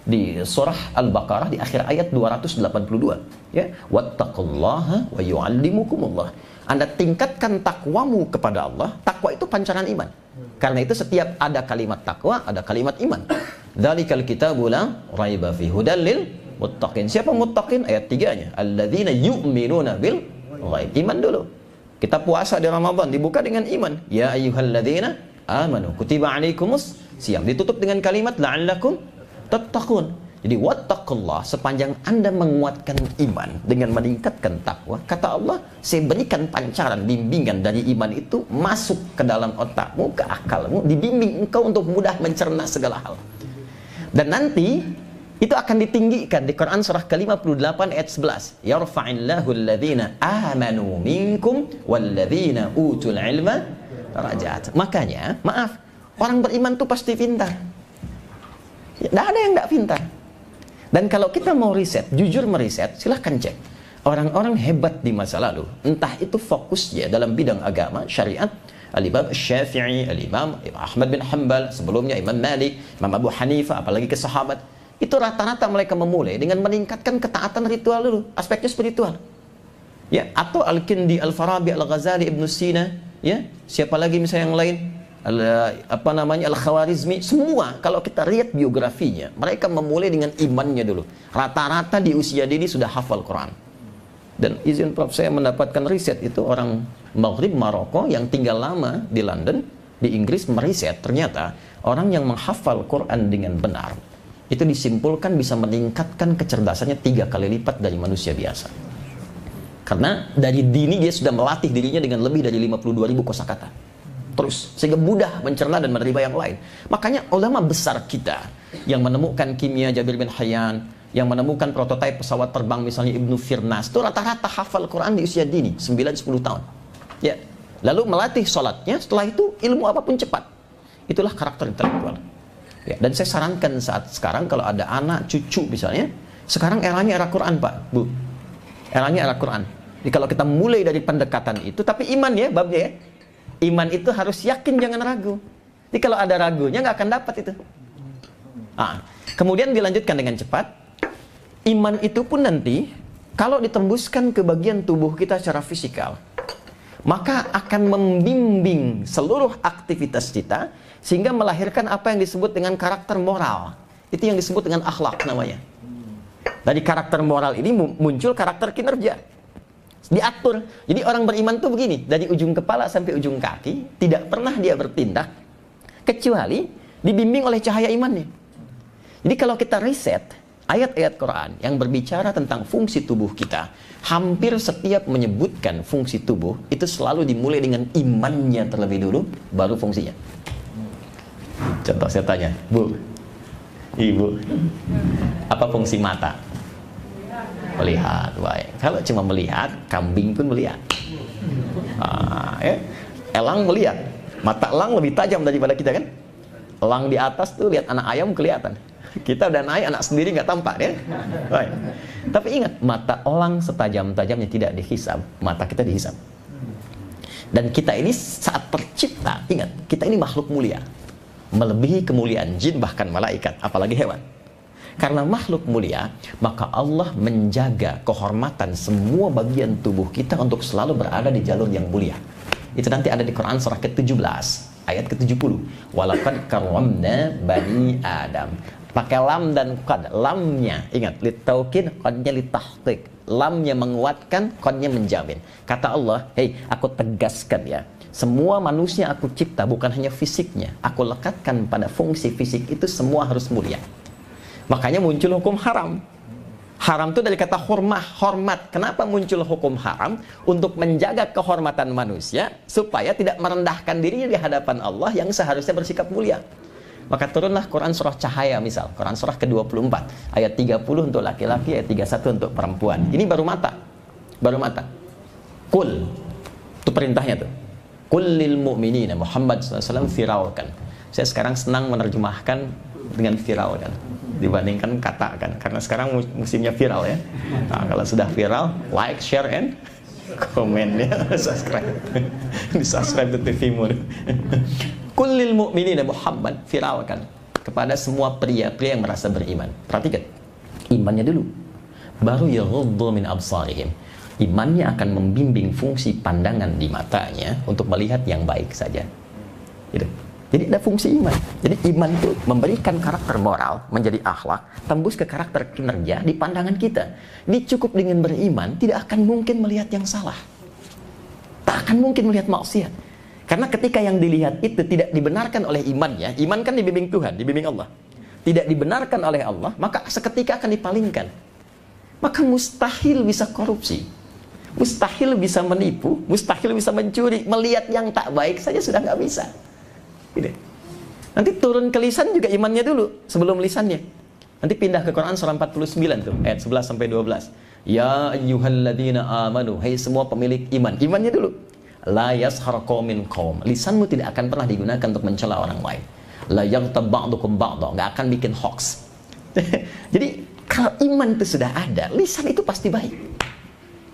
di surah Al-Baqarah di akhir ayat 282, ya, wattaqullaha wa yu'allimukumullah. Anda tingkatkan takwamu kepada Allah. Takwa itu pancaran iman. Karena itu setiap ada kalimat takwa, ada kalimat iman. Dzalikal kitabu la raiba fi hudal lil muttaqin. Siapa muttaqin? Ayat 3-nya. Alladzina yu'minuna bil ghaib. Iman dulu. Kita puasa di Ramadan dibuka dengan iman. Ya ayyuhalladzina amanu kutiba alaikumus siyam. Ditutup dengan kalimat la'allakum tattaqun. Jadi wattaqullah, sepanjang Anda menguatkan iman dengan meningkatkan takwa, kata Allah, saya berikan pancaran bimbingan dari iman itu masuk ke dalam otakmu, ke akalmu, dibimbing engkau untuk mudah mencerna segala hal. Dan nanti itu akan ditinggikan di Quran surah ke-58 ayat 11. Yarfa'illahu alladhina amanu minkum walladhina utul ilma darajat. Makanya, maaf, orang beriman tuh pasti pintar. Tidak ada yang tidak pintar. Dan kalau kita mau riset, jujur meriset, silahkan cek. Orang-orang hebat di masa lalu, entah itu fokusnya dalam bidang agama, syariat, Al-Imam Syafi'i, Al-Imam Ahmad bin Hanbal, sebelumnya Imam Malik, Imam Abu Hanifah, apalagi ke sahabat, itu rata-rata mereka memulai dengan meningkatkan ketaatan ritual dulu, aspeknya spiritual. Ya, atau Al-Kindi, Al-Farabi, Al-Ghazali, Ibn Sina, ya, siapa lagi misalnya yang lain, Al-Khawarizmi, semua kalau kita lihat biografinya, mereka memulai dengan imannya dulu. Rata-rata di usia dini sudah hafal Quran. Dan izin Prof, saya mendapatkan riset itu orang Maghrib Maroko yang tinggal lama di London, di Inggris, meriset ternyata orang yang menghafal Quran dengan benar itu disimpulkan bisa meningkatkan kecerdasannya 3 kali lipat dari manusia biasa. Karena dari dini dia sudah melatih dirinya dengan lebih dari 52.000 kosakata. Terus, sehingga mudah mencerna dan menerima yang lain. Makanya ulama besar kita yang menemukan kimia Jabir bin Hayyan, yang menemukan prototipe pesawat terbang misalnya Ibnu Firnas, itu rata-rata hafal Quran di usia dini, 9-10 tahun. Ya. Lalu melatih sholatnya, setelah itu ilmu apapun cepat. Itulah karakter intelektual. Ya. Dan saya sarankan saat sekarang kalau ada anak, cucu misalnya, sekarang eranya era Quran Pak, Bu. Eranya era Quran. Jadi kalau kita mulai dari pendekatan itu, tapi iman ya, babnya ya. Iman itu harus yakin, jangan ragu. Jadi kalau ada ragunya nggak akan dapat itu. Kemudian dilanjutkan dengan cepat. Iman itu pun nanti kalau ditembuskan ke bagian tubuh kita secara fisikal, maka akan membimbing seluruh aktivitas kita sehingga melahirkan apa yang disebut dengan karakter moral. Itu yang disebut dengan akhlak namanya. Dari karakter moral ini muncul karakter kinerja. Diatur. Jadi orang beriman tuh begini, dari ujung kepala sampai ujung kaki tidak pernah dia bertindak kecuali dibimbing oleh cahaya imannya. Jadi kalau kita riset ayat-ayat Quran yang berbicara tentang fungsi tubuh kita, hampir setiap menyebutkan fungsi tubuh itu selalu dimulai dengan imannya terlebih dulu, baru fungsinya. Contoh saya tanya, Bu, Ibu, apa fungsi mata? Melihat, baik. Kalau cuma melihat, kambing pun melihat. Elang melihat. Mata elang lebih tajam daripada kita kan? Elang di atas tuh lihat anak ayam kelihatan. Kita udah naik, anak sendiri nggak tampak ya. Baik. Tapi ingat, mata elang setajam-tajamnya tidak dihisab, mata kita dihisab. Dan kita ini saat tercipta, ingat, kita ini makhluk mulia, melebihi kemuliaan jin bahkan malaikat, apalagi hewan. Karena makhluk mulia, maka Allah menjaga kehormatan semua bagian tubuh kita untuk selalu berada di jalur yang mulia. Itu nanti ada di Quran surah ke-17 ayat ke-70. Walaqad karramna bani Adam. Pakai lam dan qad. Lamnya, ingat, litaukid, qadnya litahqiq. Lamnya menguatkan, qadnya menjamin. Kata Allah, hei, aku tegaskan ya, semua manusia aku cipta bukan hanya fisiknya, aku lekatkan pada fungsi fisik itu semua harus mulia. Makanya muncul hukum haram. Haram itu dari kata hormat. Kenapa muncul hukum haram? Untuk menjaga kehormatan manusia supaya tidak merendahkan dirinya di hadapan Allah yang seharusnya bersikap mulia. Maka turunlah Quran surah Cahaya misal, Quran surah ke-24 ayat 30 untuk laki-laki, ayat 31 untuk perempuan. Ini baru mata. Baru mata. Kul. Itu perintahnya tuh. Kul lil mu'minina, Muhammad SAW viralkan. Saya sekarang senang menerjemahkan dengan viralkan dibandingkan kata kan, karena sekarang musimnya viral ya. Nah, kalau sudah viral, like, share, and komen ya, subscribe. Di subscribe ke TV-mu. Kullil mu'minina Muhammad, viralkan kepada semua pria-pria yang merasa beriman. Perhatikan, imannya dulu, baru yaghuddu min absarihim. Imannya akan membimbing fungsi pandangan di matanya untuk melihat yang baik saja. Gitu. Jadi ada fungsi iman. Jadi iman itu memberikan karakter moral menjadi akhlak, tembus ke karakter kinerja di pandangan kita. Ini cukup dengan beriman, tidak akan mungkin melihat yang salah. Tak akan mungkin melihat maksiat. Karena ketika yang dilihat itu tidak dibenarkan oleh imannya, iman kan dibimbing Tuhan, dibimbing Allah. Tidak dibenarkan oleh Allah, maka seketika akan dipalingkan. Maka mustahil bisa korupsi. Mustahil bisa menipu, mustahil bisa mencuri. Melihat yang tak baik saja sudah nggak bisa. Nanti turun ke lisan juga imannya dulu sebelum lisannya. Nanti pindah ke Quran surah 49 tuh, ayat 11 sampai 12. Ya ayyuhalladzina amanu, hai semua pemilik iman. Imannya dulu. La yashar qaumin qaum. Lisanmu tidak akan pernah digunakan untuk mencela orang lain. La yaghtab ba'dukum ba'dha, enggak akan bikin hoax. Jadi kalau iman itu sudah ada, lisan itu pasti baik.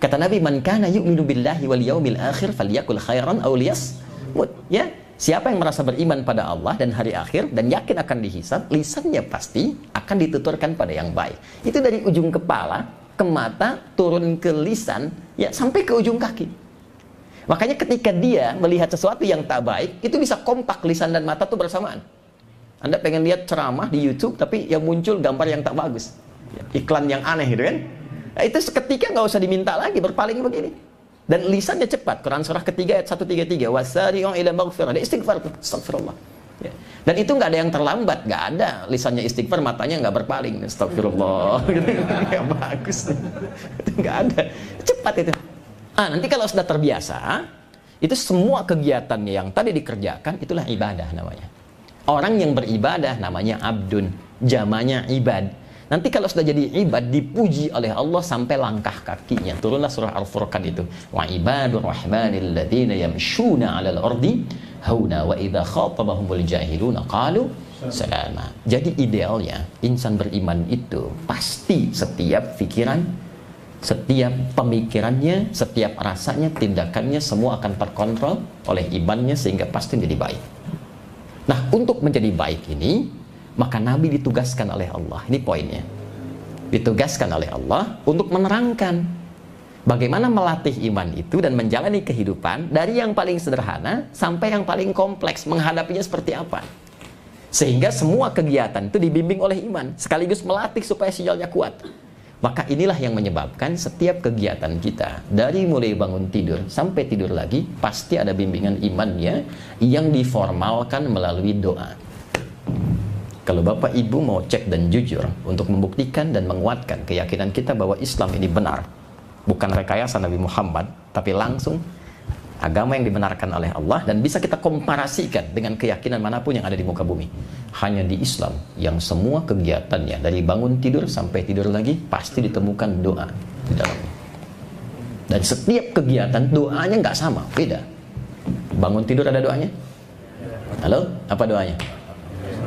Kata Nabi, man kana yu'minu billahi wal yaumil akhir falyakul khairan aw liyasmut. Ya, siapa yang merasa beriman pada Allah dan hari akhir dan yakin akan dihisab, lisannya pasti akan dituturkan pada yang baik. Itu dari ujung kepala ke mata, turun ke lisan, ya sampai ke ujung kaki. Makanya ketika dia melihat sesuatu yang tak baik, itu bisa kompak lisan dan mata tuh bersamaan. Anda pengen lihat ceramah di YouTube, tapi yang muncul gambar yang tak bagus, iklan yang aneh gitu kan. Nah, itu seketika nggak usah diminta lagi, berpaling begini. Dan lisannya cepat. Quran surah ketiga ayat 133. Wasari'u ila maghfirah. Dia istighfar tuh. Astagfirullah. Ya. Dan itu nggak ada yang terlambat, nggak ada. Lisannya istighfar, matanya nggak berpaling. Astagfirullah. Yang bagus. Itu nggak ada. Cepat itu. Nanti kalau sudah terbiasa, itu semua kegiatan yang tadi dikerjakan itulah ibadah namanya. Orang yang beribadah namanya abdun, jamanya ibad. Nanti kalau sudah jadi ibad, dipuji oleh Allah sampai langkah kakinya. Turunlah surah Al-Furqan itu. Wa ibadur rahmanil ladzina yamshuna 'alal ardi hauna wa idza khatabahumul jahiluna qalu salama. Jadi idealnya insan beriman itu pasti setiap pikiran, setiap pemikirannya, setiap rasanya, tindakannya semua akan terkontrol oleh imannya sehingga pasti menjadi baik. Nah, untuk menjadi baik ini, maka Nabi ditugaskan oleh Allah. Ini poinnya. Ditugaskan oleh Allah untuk menerangkan bagaimana melatih iman itu dan menjalani kehidupan dari yang paling sederhana sampai yang paling kompleks, menghadapinya seperti apa. Sehingga semua kegiatan itu dibimbing oleh iman, sekaligus melatih supaya sinyalnya kuat. Maka inilah yang menyebabkan setiap kegiatan kita, dari mulai bangun tidur sampai tidur lagi, pasti ada bimbingan imannya yang diformalkan melalui doa. Kalau Bapak Ibu mau cek dan jujur untuk membuktikan dan menguatkan keyakinan kita bahwa Islam ini benar, bukan rekayasa Nabi Muhammad, tapi langsung agama yang dibenarkan oleh Allah dan bisa kita komparasikan dengan keyakinan manapun yang ada di muka bumi. Hanya di Islam yang semua kegiatannya dari bangun tidur sampai tidur lagi pasti ditemukan doa di dalamnya. Dan setiap kegiatan doanya nggak sama, beda. Bangun tidur ada doanya? Halo, apa doanya?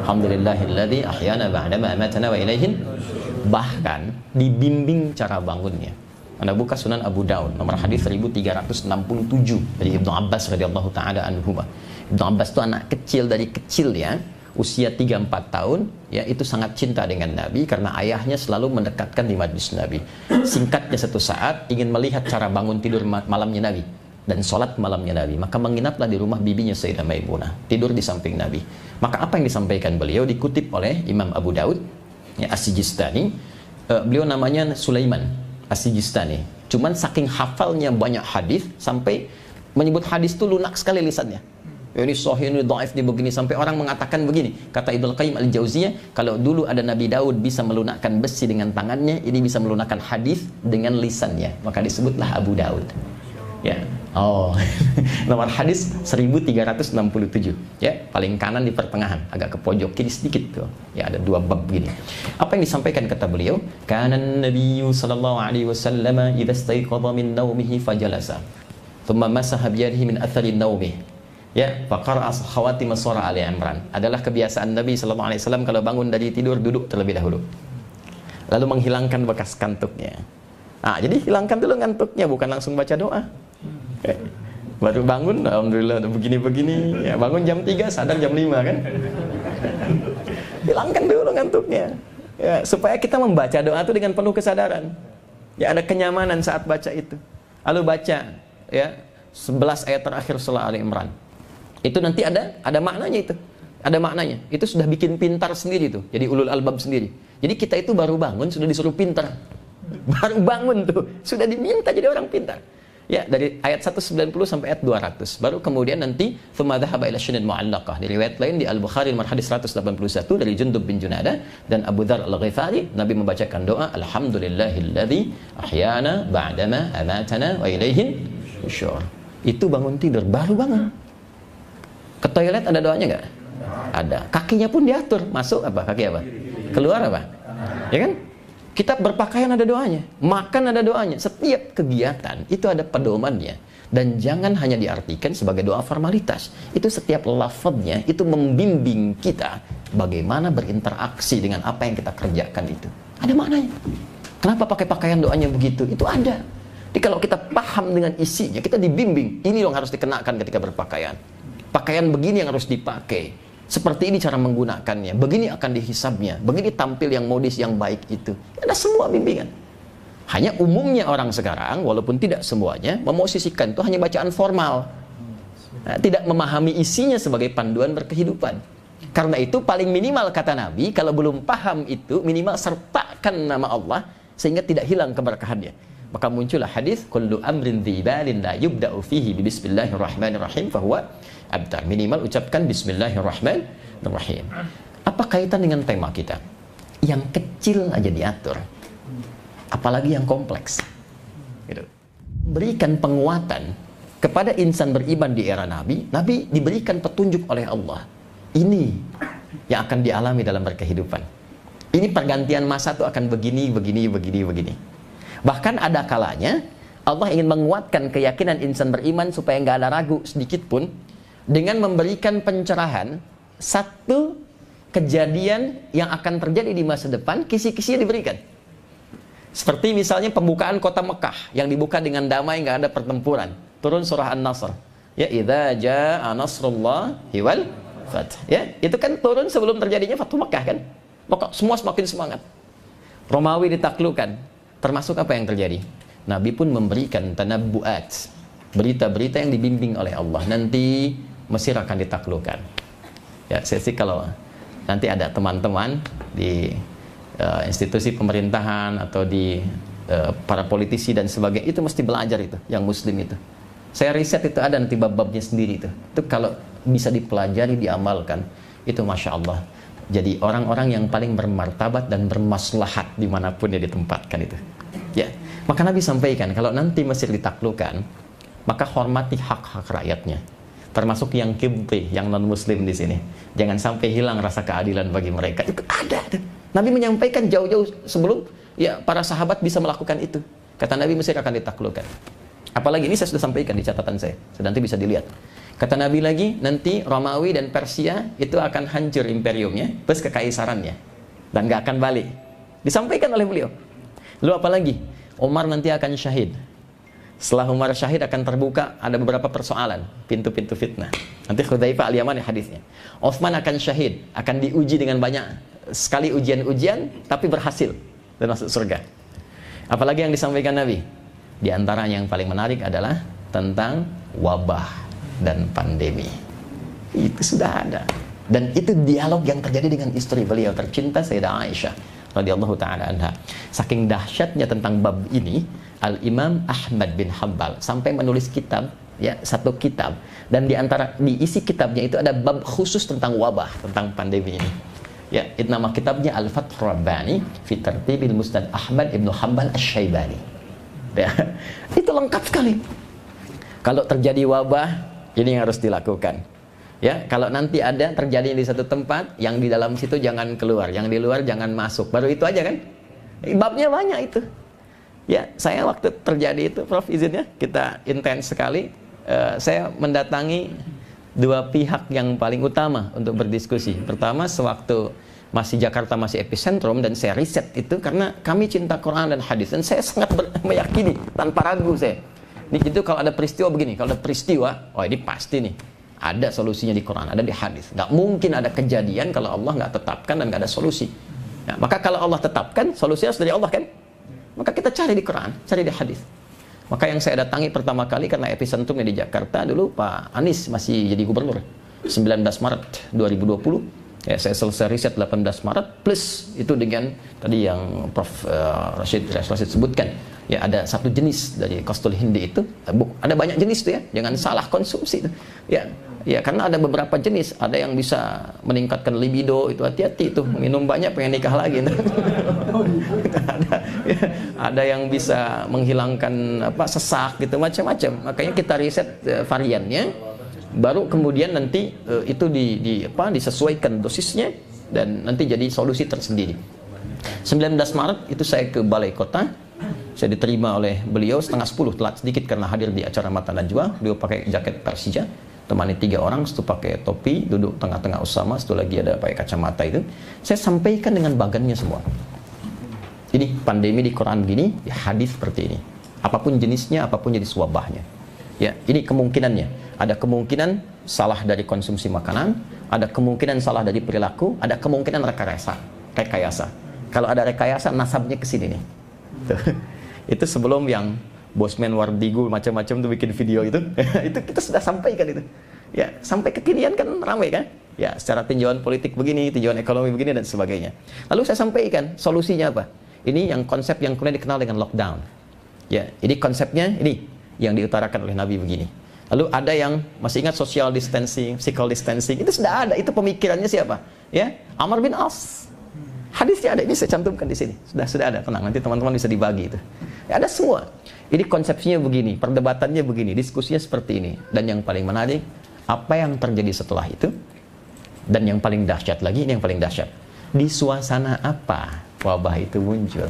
Alhamdulillahilladzi ahyana ba'dama amatana wa ilaihin. Bahkan dibimbing cara bangunnya. Anda buka Sunan Abu Daud nomor hadis 1367 dari Ibnu Abbas radhiyallahu taala anhuma. Ibnu Abbas itu anak kecil, dari kecil ya, usia 3-4 tahun ya, itu sangat cinta dengan Nabi karena ayahnya selalu mendekatkan di majlis Nabi. Singkatnya, satu saat ingin melihat cara bangun tidur malamnya Nabi dan sholat malamnya Nabi, maka menginaplah di rumah bibinya Sayyidah Maimunah, tidur di samping Nabi. Maka apa yang disampaikan beliau dikutip oleh Imam Abu Daud ya, As-Sijistani. Beliau namanya Sulaiman As-Sijistani. Cuman saking hafalnya banyak hadis sampai menyebut hadis itu lunak sekali lisannya. Ini sahih, ini dhaif, ini begini, sampai orang mengatakan begini. Kata Ibnu Qayyim Al-Jauziyah, kalau dulu ada Nabi Daud bisa melunakkan besi dengan tangannya, ini bisa melunakkan hadis dengan lisannya. Maka disebutlah Abu Daud. Ya. Oh. Nomor hadis 1367. Ya, paling kanan di pertengahan, agak ke pojok kiri sedikit tuh. Ya, ada 2 bab begini. Apa yang disampaikan kata beliau? Kana an-nabiyyu sallallahu alaihi wasallam idza istayqadha min nawmihi fajalasa. Thumma masaha bi yadihi min athari nawmihi. Ya, faqara'a khawatim surah Ali Imran. Adalah kebiasaan Nabi sallallahu alaihi wasallam kalau bangun dari tidur duduk terlebih dahulu. Lalu menghilangkan bekas kantuknya. Jadi hilangkan dulu ngantuknya, bukan langsung baca doa. Baru bangun, alhamdulillah udah begini-begini ya, bangun jam 3, sadar jam 5 kan. Hilangkan dulu ngantuknya ya, supaya kita membaca doa itu dengan penuh kesadaran ya, ada kenyamanan saat baca itu. Lalu baca ya 11 ayat terakhir surah Ali Imran. Itu nanti ada maknanya itu. Ada maknanya. Itu sudah bikin pintar sendiri tuh. Jadi ulul albab sendiri. Jadi kita itu baru bangun sudah disuruh pintar. Baru bangun tuh sudah diminta jadi orang pintar. Ya, dari ayat 190 sampai ayat 200. Baru kemudian nanti thumma dhahaba ila syinin mu'allaqah. Di riwayat lain di Al-Bukhari nomor hadis 181 dari Jundub bin Junadah dan Abu Dzar Al-Ghifari, Nabi membacakan doa alhamdulillahilladzi ahyana ba'dama amatana wa ilaihin nusyur. Itu bangun tidur, baru bangun. Ke toilet ada doanya enggak? Ada. Kakinya pun diatur. Masuk apa? Kaki apa? Keluar apa? Ya kan? Kita berpakaian ada doanya, makan ada doanya. Setiap kegiatan itu ada pedomannya. Dan jangan hanya diartikan sebagai doa formalitas. Itu setiap lafadznya itu membimbing kita bagaimana berinteraksi dengan apa yang kita kerjakan itu. Ada maknanya. Kenapa pakai pakaian doanya begitu? Itu ada. Jadi kalau kita paham dengan isinya, kita dibimbing. Ini yang harus dikenakan ketika berpakaian. Pakaian begini yang harus dipakai. Seperti ini cara menggunakannya. Begini akan dihisabnya. Begini tampil yang modis yang baik itu. Ada semua bimbingan. Hanya umumnya orang sekarang, walaupun tidak semuanya, memosisikan itu hanya bacaan formal. Nah, tidak memahami isinya sebagai panduan berkehidupan. Karena itu paling minimal kata Nabi, kalau belum paham itu, minimal sertakan nama Allah, sehingga tidak hilang keberkahannya. Maka muncullah hadis, kullu amrin dhibalin la yubda'u fihi bismillahirrahmanirrahim fahuwa abtar. Minimal ucapkan bismillahirrahmanirrahim. Apa kaitan dengan tema kita? Yang kecil aja diatur. Apalagi yang kompleks. Gitu. Berikan penguatan kepada insan beriman di era Nabi. Nabi diberikan petunjuk oleh Allah. Ini yang akan dialami dalam berkehidupan. Ini pergantian masa tuh akan begini. Bahkan ada kalanya Allah ingin menguatkan keyakinan insan beriman supaya nggak ada ragu sedikit pun dengan memberikan pencerahan satu kejadian yang akan terjadi di masa depan, kisi-kisinya diberikan. Seperti misalnya pembukaan kota Mekah yang dibuka dengan damai, nggak ada pertempuran. Turun surah An-Nasr. Ya, idza jaa nasrullahi wal fath. Ya, itu kan turun sebelum terjadinya Fathu Mekah kan. Maka semua semakin semangat. Romawi ditaklukkan. Termasuk apa yang terjadi? Nabi pun memberikan tanabbu'at, berita-berita yang dibimbing oleh Allah. Nanti Mesir akan ditaklukkan. Ya, saya sih kalau nanti ada teman-teman di institusi pemerintahan atau di para politisi dan sebagainya, itu mesti belajar itu, yang muslim itu. Saya riset itu ada nanti bab-babnya sendiri itu. Itu kalau bisa dipelajari, diamalkan, itu Masya Allah. Jadi orang-orang yang paling bermartabat dan bermaslahat dimanapun dia ditempatkan itu. Ya, maka Nabi sampaikan kalau nanti Mesir ditaklukkan, maka hormati hak-hak rakyatnya. Termasuk yang Qibti, yang non-muslim di sini. Jangan sampai hilang rasa keadilan bagi mereka. Itu ada tuh. Nabi menyampaikan jauh-jauh sebelum ya para sahabat bisa melakukan itu. Kata Nabi, Mesir akan ditaklukkan. Apalagi ini saya sudah sampaikan di catatan saya. Nanti bisa dilihat. Kata Nabi lagi, nanti Romawi dan Persia itu akan hancur imperiumnya plus kekaisarannya. Dan gak akan balik. Disampaikan oleh beliau. Lalu apalagi? Umar nanti akan syahid. Setelah Umar syahid akan terbuka ada beberapa persoalan, pintu-pintu fitnah. Nanti Hudzaifah al-Yamani hadisnya. Utsman akan syahid, akan diuji dengan banyak sekali ujian-ujian, tapi berhasil dan masuk surga. Apalagi yang disampaikan Nabi? Di antaranya yang paling menarik adalah tentang wabah dan pandemi. Itu sudah ada. Dan itu dialog yang terjadi dengan istri beliau tercinta Sayyidah Aisyah radhiyallahu taala anha. Saking dahsyatnya tentang bab ini, Al-Imam Ahmad bin Hanbal sampai menulis kitab, ya, satu kitab, dan di isi kitabnya itu ada bab khusus tentang wabah, tentang pandemi ini. Ya, itu nama kitabnya Al-Fathur Rabbani fi Tartibil Musnad Ahmad Ibnu Hanbal Asy-Syaibani. Ya, itu lengkap sekali. Kalau terjadi wabah, ini yang harus dilakukan. Ya, kalau nanti ada terjadi di satu tempat, yang di dalam situ jangan keluar, yang di luar jangan masuk. Baru itu aja kan? Babnya banyak itu. Ya, saya waktu terjadi itu, Prof, izinnya kita intens sekali. Saya mendatangi dua pihak yang paling utama untuk berdiskusi. Pertama, sewaktu masih Jakarta masih epicentrum, dan saya riset itu karena kami cinta Quran dan hadis, dan saya sangat meyakini tanpa ragu saya. Itu kalau ada peristiwa begini, kalau ada peristiwa, oh ini pasti nih ada solusinya di Quran, ada di hadis. Nggak mungkin ada kejadian kalau Allah nggak tetapkan dan nggak ada solusi. Nah, maka kalau Allah tetapkan, solusinya harus dari Allah kan? Maka kita cari di Quran, cari di hadis. Maka yang saya datangi pertama kali karena epicentrumnya di Jakarta, dulu Pak Anies masih jadi gubernur. 19 Maret 2020. Ya, saya selesai riset 18 Maret plus itu dengan tadi yang Prof Rashid sebutkan. Ya, ada satu jenis dari Qastul Hindi itu, ada banyak jenis tuh ya, jangan salah konsumsi itu. Ya, karena ada beberapa jenis, ada yang bisa meningkatkan libido, itu hati-hati tuh, minum banyak pengen nikah lagi. ada yang bisa menghilangkan sesak gitu, macam-macam. Makanya kita riset variannya, baru kemudian nanti itu disesuaikan dosisnya dan nanti jadi solusi tersendiri. 19 Maret itu saya ke Balai Kota. Saya diterima oleh beliau setengah 10, telat sedikit karena hadir di acara Mata Najwa. Beliau pakai jaket Persija, temani 3 orang, satu pakai topi, duduk tengah-tengah Usama, satu lagi ada pakai kacamata itu. Saya sampaikan dengan bagannya semua. Ini pandemi di Quran gini, ya hadis seperti ini. Apapun jenisnya, apapun jenis wabahnya. Ya, ini kemungkinannya. Ada kemungkinan salah dari konsumsi makanan, ada kemungkinan salah dari perilaku, ada kemungkinan rekayasa. Kalau ada rekayasa, nasabnya ke sini nih. Tuh. Itu sebelum yang Bosman Wardigu macam-macam tuh bikin video itu. Itu kita sudah sampaikan itu. Ya, sampai kekinian kan ramai kan? Ya, secara tinjauan politik begini, tinjauan ekonomi begini dan sebagainya. Lalu saya sampaikan solusinya apa? Ini yang konsep yang kemudian dikenal dengan lockdown. Ya, ini konsepnya ini yang diutarakan oleh Nabi begini. Lalu ada yang masih ingat social distancing, physical distancing, itu sudah ada. Itu pemikirannya siapa? Ya, Amr bin As. Hadisnya ada, ini saya cantumkan di sini. Sudah ada, tenang, nanti teman-teman bisa dibagi itu. Ya, ada semua. Ini konsepsinya begini, perdebatannya begini, diskusinya seperti ini. Dan yang paling menarik, apa yang terjadi setelah itu? Dan yang paling dahsyat lagi, ini yang paling dahsyat. Di suasana apa wabah itu muncul?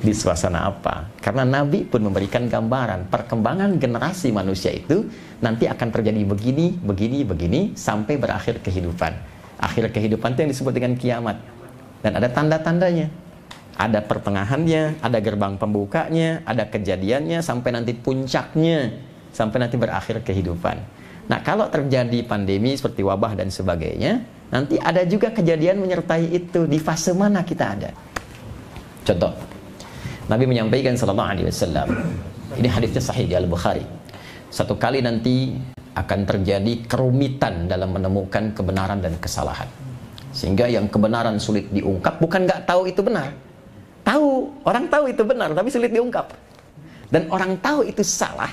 Di suasana apa? Karena Nabi pun memberikan gambaran perkembangan generasi manusia itu nanti akan terjadi begini, begini, begini sampai berakhir kehidupan. Akhir kehidupan itu yang disebut dengan kiamat. Dan ada tanda-tandanya. Ada pertengahannya, ada gerbang pembukanya, ada kejadiannya sampai nanti puncaknya, sampai nanti berakhir kehidupan. Nah, kalau terjadi pandemi seperti wabah dan sebagainya, nanti ada juga kejadian menyertai itu. Di fase mana kita ada? Contoh, Nabi menyampaikan sallallahu alaihi wasallam. Ini hadisnya sahih di Al-Bukhari. Satu kali nanti akan terjadi kerumitan dalam menemukan kebenaran dan kesalahan. Sehingga yang kebenaran sulit diungkap, bukan nggak tahu itu benar. Tahu, orang tahu itu benar, tapi sulit diungkap. Dan orang tahu itu salah,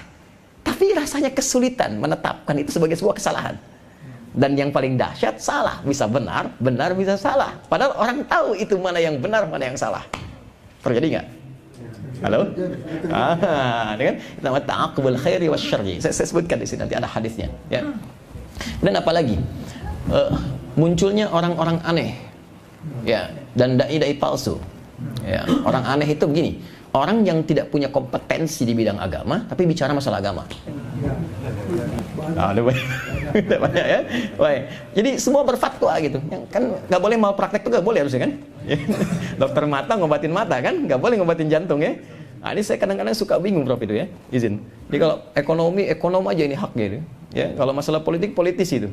tapi rasanya kesulitan menetapkan itu sebagai sebuah kesalahan. Dan yang paling dahsyat, salah bisa benar, benar bisa salah. Padahal orang tahu itu mana yang benar, mana yang salah. Terjadi nggak? Halo? Ini kan namanya ta'aqubul khairi wasyarri. Saya sebutkan di sini, nanti ada hadisnya. Ya. Dan apalagi munculnya orang-orang aneh, ya, dan dai-dai palsu. Ya, orang aneh itu begini, orang yang tidak punya kompetensi di bidang agama, tapi bicara masalah agama. Ada banyak ya. Baik. Jadi semua berfatwa gitu. Kan nggak boleh mau praktek tuh nggak boleh harusnya kan? Dokter mata ngobatin mata kan? Nggak boleh ngobatin jantung ya. Nah, ini saya kadang-kadang suka bingung Prof itu ya. Izin. Jadi kalau ekonom aja ini haknya itu. Ya, kalau masalah politik politisi itu.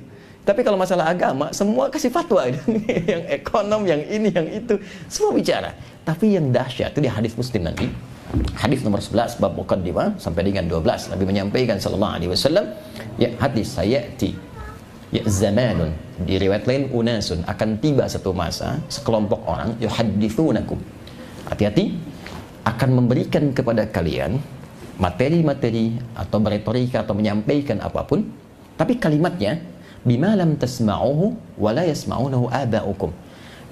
Tapi kalau masalah agama, semua kasih fatwa. Yang ekonom, yang ini, yang itu. Semua bicara. Tapi yang dahsyat itu di hadis Muslim nanti. Hadis nomor 11, bab Muqaddimah, sampai dengan 12. Nabi menyampaikan sallallahu alaihi wasallam, ya hadis sayati, ya zamanun. Di riwayat lain, unasun. Akan tiba satu masa, sekelompok orang, yuhaddithunakum. Hati-hati, akan memberikan kepada kalian materi-materi atau beretorika atau menyampaikan apapun. Tapi kalimatnya, bima lam tasma'uhu wa la yasma'unahu aba'ukum,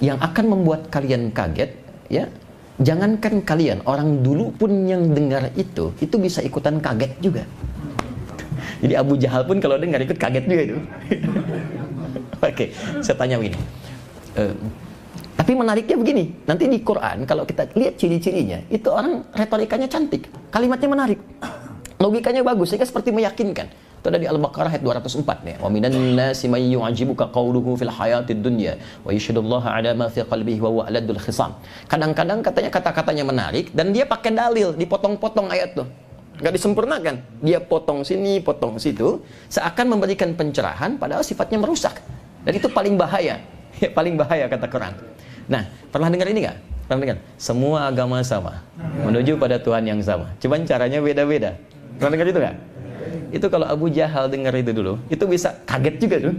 yang akan membuat kalian kaget, ya. Jangankan kalian, orang dulu pun yang dengar itu bisa ikutan kaget juga. Jadi Abu Jahal pun kalau dengar ikut kaget juga itu. Oke, saya tanya begini. Tapi menariknya begini, nanti di Quran kalau kita lihat ciri-cirinya, itu orang retorikanya cantik, kalimatnya menarik, logikanya bagus, sehingga seperti meyakinkan. Itu ada di Al-Baqarah ayat 204 nih. Wa minan nasi may yu'jibuka qawluhu fil hayatid dunya wa yashhadullaha 'ala ma fi qalbihi wa huwa aladul khisam. Kadang-kadang katanya kata-katanya menarik dan dia pakai dalil, dipotong-potong ayat tuh. Enggak disempurnakan. Dia potong sini, potong situ, seakan memberikan pencerahan padahal sifatnya merusak. Dan itu paling bahaya. Ya, paling bahaya kata Quran. Nah, pernah dengar ini enggak? Pernah dengar? Semua agama sama, menuju pada Tuhan yang sama. Cuman caranya beda-beda. Pernah dengar itu enggak? Itu kalau Abu Jahal dengar itu dulu, itu bisa kaget juga tuh.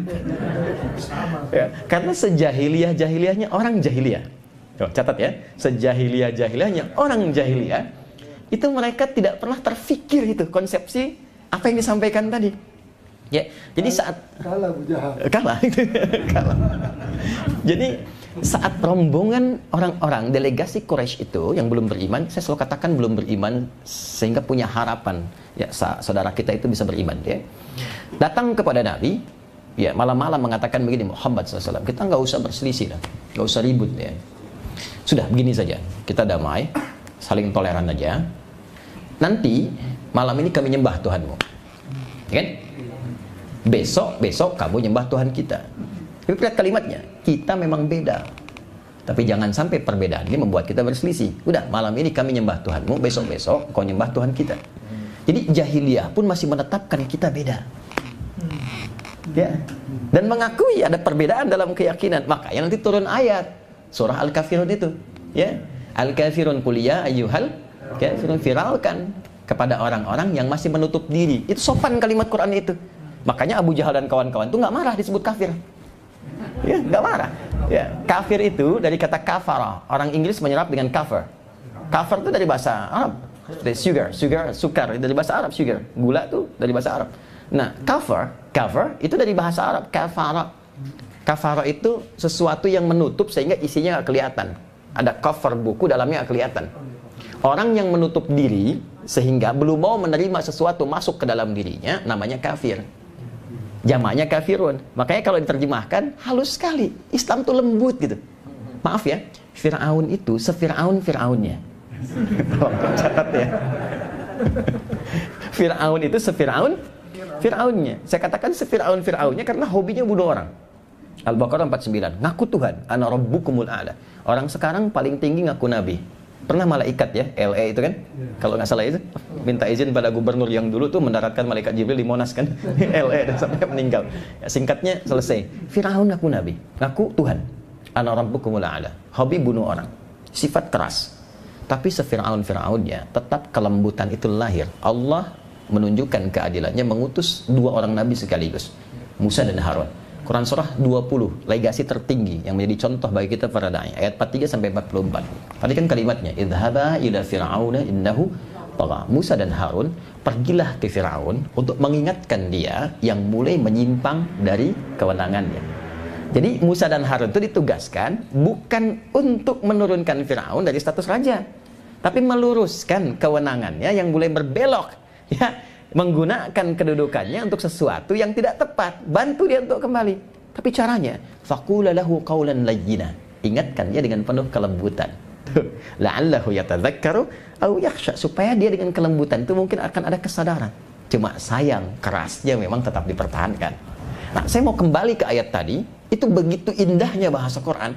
Ya, karena sejahiliyah-jahiliyahnya orang jahiliyah. Catat ya, sejahiliyah-jahiliyahnya orang jahiliyah, itu mereka tidak pernah terfikir itu konsepsi apa yang disampaikan tadi. Ya, jadi saat kalah Abu Jahal. Kalah. Jadi saat rombongan orang-orang delegasi Quraisy itu yang belum beriman, saya selalu katakan belum beriman sehingga punya harapan ya saudara kita itu bisa beriman ya. Datang kepada Nabi, ya malam-malam mengatakan begini, Muhammad SAW, kita nggak usah berselisih lah, nggak usah ribut ya. Sudah, begini saja. Kita damai, saling toleran aja. Nanti malam ini kami nyembah Tuhanmu. Ya kan? Besok kamu nyembah Tuhan kita. Tapi lihat kalimatnya, kita memang beda. Tapi jangan sampai perbedaan ini membuat kita berselisih. Udah, malam ini kami nyembah Tuhanmu, besok kau nyembah Tuhan kita. Jadi jahiliyah pun masih menetapkan kita beda. Ya. Dan mengakui ada perbedaan dalam keyakinan. Makanya nanti turun ayat surah Al-Kafirun itu, ya. Al-Kafirun kuliah ayyuhal kafirun, viralkan kepada orang-orang yang masih menutup diri. Itu sopan kalimat Quran itu. Makanya Abu Jahal dan kawan-kawan itu nggak marah disebut kafir. Ya, nggak marah. Ya, kafir itu dari kata kafara. Orang Inggris menyerap dengan cover. Cover itu dari bahasa Arab. Dari sukar dari bahasa Arab, sugar. Gula itu dari bahasa Arab. Nah, cover itu dari bahasa Arab, kafara. Kafara itu sesuatu yang menutup sehingga isinya nggak kelihatan. Ada cover buku, dalamnya nggak kelihatan. Orang yang menutup diri sehingga belum mau menerima sesuatu masuk ke dalam dirinya, namanya kafir. Jamaknya kafirun. Makanya kalau diterjemahkan halus sekali. Islam tuh lembut gitu. Maaf ya, Fir'aun itu Fir'aunnya. Catat ya. Fir'aun itu Fir'aunnya. Saya katakan Fir'aunnya karena hobinya bunuh orang. Al-Baqarah 49. Ngaku Tuhan, ana rabbukumul a'la. Orang sekarang paling tinggi ngaku nabi. Pernah malaikat ya, LA itu kan? Kalau nggak salah itu, minta izin pada gubernur yang dulu tuh mendaratkan malaikat Jibril di Monas kan? LA dan sampai meninggal. Ya, singkatnya selesai. Fir'aun ngaku nabi, ngaku Tuhan. Ana rabbukumul a'la. Hobi bunuh orang. Sifat keras. Tapi Fir'aunnya tetap kelembutan itu lahir. Allah menunjukkan keadilannya mengutus dua orang nabi sekaligus, Musa dan Harun. Quran surah 20, legasi tertinggi yang menjadi contoh bagi kita para dai. Ayat 43 sampai 44. Tadi kan kalimatnya, idhaba ila fir'auna innahu tagha. Musa dan Harun pergilah ke Firaun untuk mengingatkan dia yang mulai menyimpang dari kewenangannya. Jadi Musa dan Harun itu ditugaskan bukan untuk menurunkan Firaun dari status raja, tapi meluruskan kewenangannya yang mulai berbelok, ya, menggunakan kedudukannya untuk sesuatu yang tidak tepat. Bantu dia untuk kembali. Tapi caranya, faqula lahu qawlan layyina. Ingatkan dia dengan penuh kelembutan. La'allahu yatadzakkaru aw yakhsha, supaya dia dengan kelembutan itu mungkin akan ada kesadaran. Cuma sayang, kerasnya memang tetap dipertahankan. Nah, saya mau kembali ke ayat tadi. Itu begitu indahnya bahasa Quran.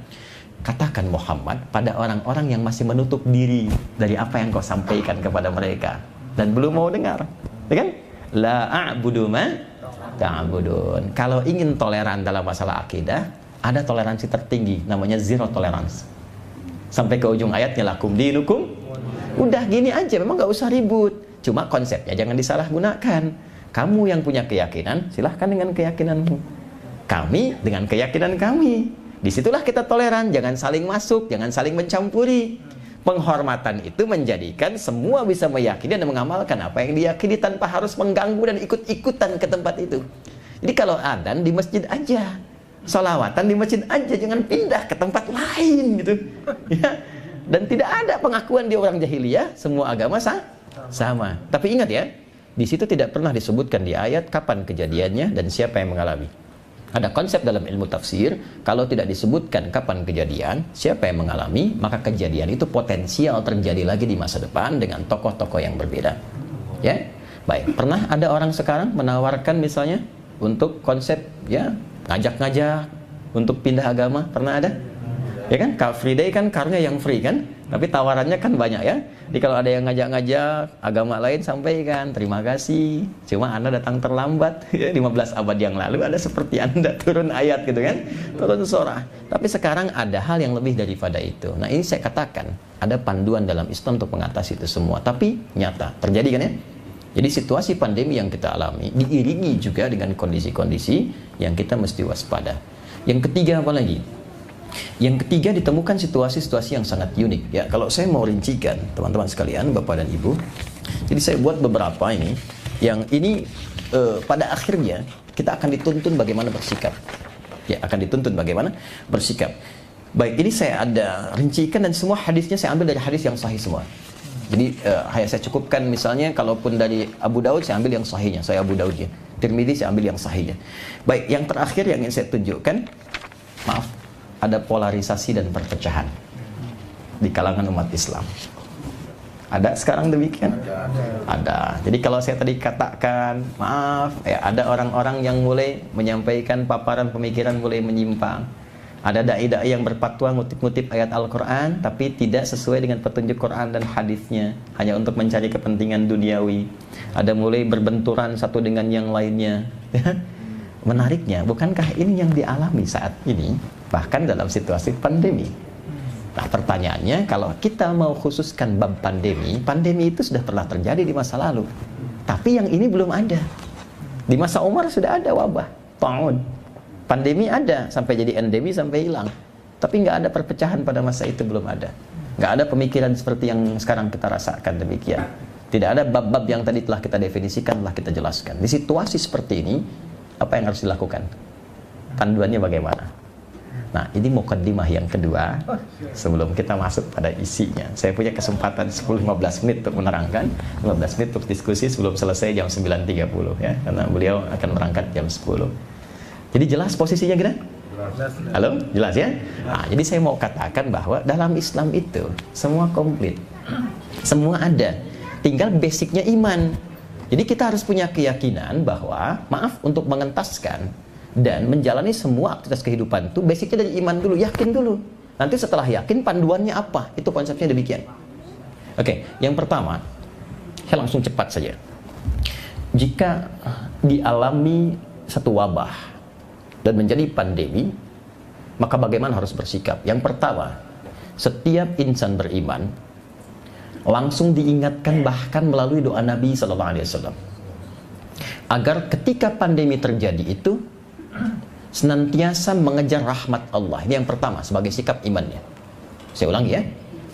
Katakan Muhammad pada orang-orang yang masih menutup diri dari apa yang kau sampaikan kepada mereka dan belum mau dengar. Ya kan? La a'budu ma ta'budun. Kalau ingin toleran dalam masalah akidah, ada toleransi tertinggi, namanya zero tolerance. Sampai ke ujung ayatnya, lakum dinukum. Udah gini aja, memang nggak usah ribut. Cuma konsepnya jangan disalahgunakan. Kamu yang punya keyakinan, silahkan dengan keyakinanmu. Kami dengan keyakinan kami. Disitulah kita toleran, jangan saling masuk, jangan saling mencampuri. Penghormatan itu menjadikan semua bisa meyakini dan mengamalkan apa yang diyakini tanpa harus mengganggu dan ikut-ikutan ke tempat itu. Jadi kalau adzan di masjid aja, sholawatan di masjid aja, jangan pindah ke tempat lain gitu. Ya. Dan tidak ada pengakuan di orang jahiliyah, semua agama sama. Tapi ingat ya, di situ tidak pernah disebutkan di ayat kapan kejadiannya dan siapa yang mengalami. Ada konsep dalam ilmu tafsir, kalau tidak disebutkan kapan kejadian, siapa yang mengalami, maka kejadian itu potensial terjadi lagi di masa depan dengan tokoh-tokoh yang berbeda. Ya, baik. Pernah ada orang sekarang menawarkan misalnya untuk konsep ya ngajak-ngajak untuk pindah agama, pernah ada? Ya kan, Car Free Day kan karnya yang free kan, tapi tawarannya kan banyak ya. Jadi kalau ada yang ngajak-ngajak agama lain, sampaikan terima kasih, cuma Anda datang terlambat. 15 abad yang lalu ada seperti Anda turun ayat gitu kan, turun surah. Tapi sekarang ada hal yang lebih daripada itu. Nah ini saya katakan ada panduan dalam Islam untuk mengatasi itu semua, tapi nyata terjadi kan ya. Jadi situasi pandemi yang kita alami diiringi juga dengan kondisi-kondisi yang kita mesti waspada. Yang ketiga apa lagi? Yang ketiga, ditemukan situasi-situasi yang sangat unik. Ya, kalau saya mau rincikan, teman-teman sekalian, Bapak dan Ibu, jadi saya buat beberapa ini, yang ini pada akhirnya kita akan dituntun bagaimana bersikap. Ya, akan dituntun bagaimana bersikap. Baik, ini saya ada rincikan dan semua hadisnya saya ambil dari hadis yang sahih semua. Jadi saya cukupkan misalnya, kalaupun dari Abu Daud, saya ambil yang sahihnya, saya Abu Daud ya. Tirmidzi saya ambil yang sahihnya. Baik, yang terakhir yang ingin saya tunjukkan, maaf, ada polarisasi dan perpecahan. di kalangan umat Islam. Ada sekarang demikian? Ada. Jadi kalau saya tadi katakan, maaf, ada orang-orang yang mulai menyampaikan paparan pemikiran mulai menyimpang. Ada dai-dai yang berfatwa ngutip-ngutip ayat Al-Quran, tapi tidak sesuai dengan petunjuk Quran dan hadisnya, hanya untuk mencari kepentingan duniawi. Ada mulai berbenturan satu dengan yang lainnya. Menariknya, bukankah ini yang dialami saat ini, bahkan dalam situasi pandemi? Nah, pertanyaannya, kalau kita mau khususkan bab pandemi, pandemi itu sudah pernah terjadi di masa lalu. Tapi yang ini belum ada. Di masa Umar sudah ada wabah, ta'un. Pandemi ada, sampai jadi endemi, sampai hilang. Tapi nggak ada perpecahan pada masa itu, belum ada. Nggak ada pemikiran seperti yang sekarang kita rasakan demikian. Tidak ada bab-bab yang tadi telah kita definisikan, telah kita jelaskan. Di situasi seperti ini, apa yang harus dilakukan? Panduannya bagaimana? Nah, ini mukaddimah yang kedua sebelum kita masuk pada isinya. Saya punya kesempatan 10-15 menit untuk menerangkan, 15 menit untuk diskusi sebelum selesai jam 9.30 ya, karena beliau akan berangkat jam 10. Jadi jelas posisinya kita? Halo? Jelas ya? Nah, jadi saya mau katakan bahwa dalam Islam itu semua komplit. Semua ada. Tinggal basicnya iman. Jadi kita harus punya keyakinan bahwa, maaf, untuk mengentaskan dan menjalani semua aktivitas kehidupan itu basicnya dari iman dulu, yakin dulu. Nanti setelah yakin panduannya apa? Itu konsepnya demikian. Oke, yang pertama, saya langsung cepat saja. Jika dialami satu wabah dan menjadi pandemi, maka bagaimana harus bersikap? Yang pertama, setiap insan beriman langsung diingatkan bahkan melalui doa Nabi SAW agar ketika pandemi terjadi itu senantiasa mengejar rahmat Allah. Ini yang pertama sebagai sikap imannya. Saya ulangi ya,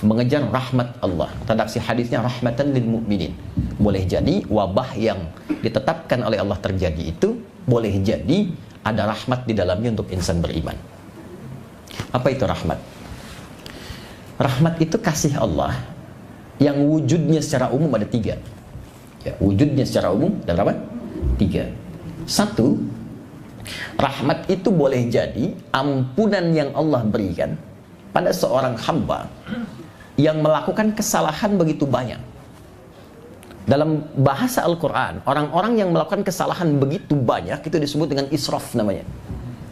mengejar rahmat Allah. Redaksi hadisnya rahmatan lil mu'minin. Boleh jadi wabah yang ditetapkan oleh Allah terjadi itu, boleh jadi ada rahmat di dalamnya untuk insan beriman. Apa itu rahmat? Rahmat itu kasih Allah yang wujudnya secara umum ada tiga. Ya, wujudnya secara umum ada berapa? Tiga. Satu, rahmat itu boleh jadi ampunan yang Allah berikan pada seorang hamba yang melakukan kesalahan begitu banyak. Dalam bahasa Al-Quran, orang-orang yang melakukan kesalahan begitu banyak itu disebut dengan israf namanya.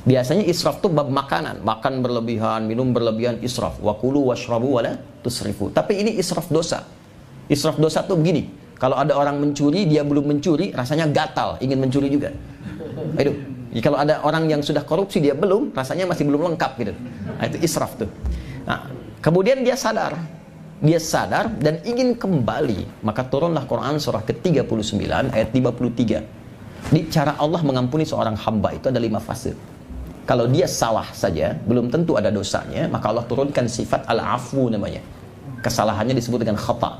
Biasanya israf itu bab makanan, makan berlebihan, minum berlebihan, israf. Wa kulu washrabu wala tusrifu. Tapi ini israf dosa. Israf dosa itu begini, kalau ada orang mencuri, dia belum mencuri, rasanya gatal, ingin mencuri juga. Aduh. Kalau ada orang yang sudah korupsi, dia belum, rasanya masih belum lengkap gitu. Nah, itu israf tuh. Nah, kemudian dia sadar dan ingin kembali, maka turunlah Quran surah ke-39 ayat 53. Di cara Allah mengampuni seorang hamba itu ada 5 fase. Kalau dia salah saja, belum tentu ada dosanya, maka Allah turunkan sifat al-afu namanya. Kesalahannya disebut dengan khata.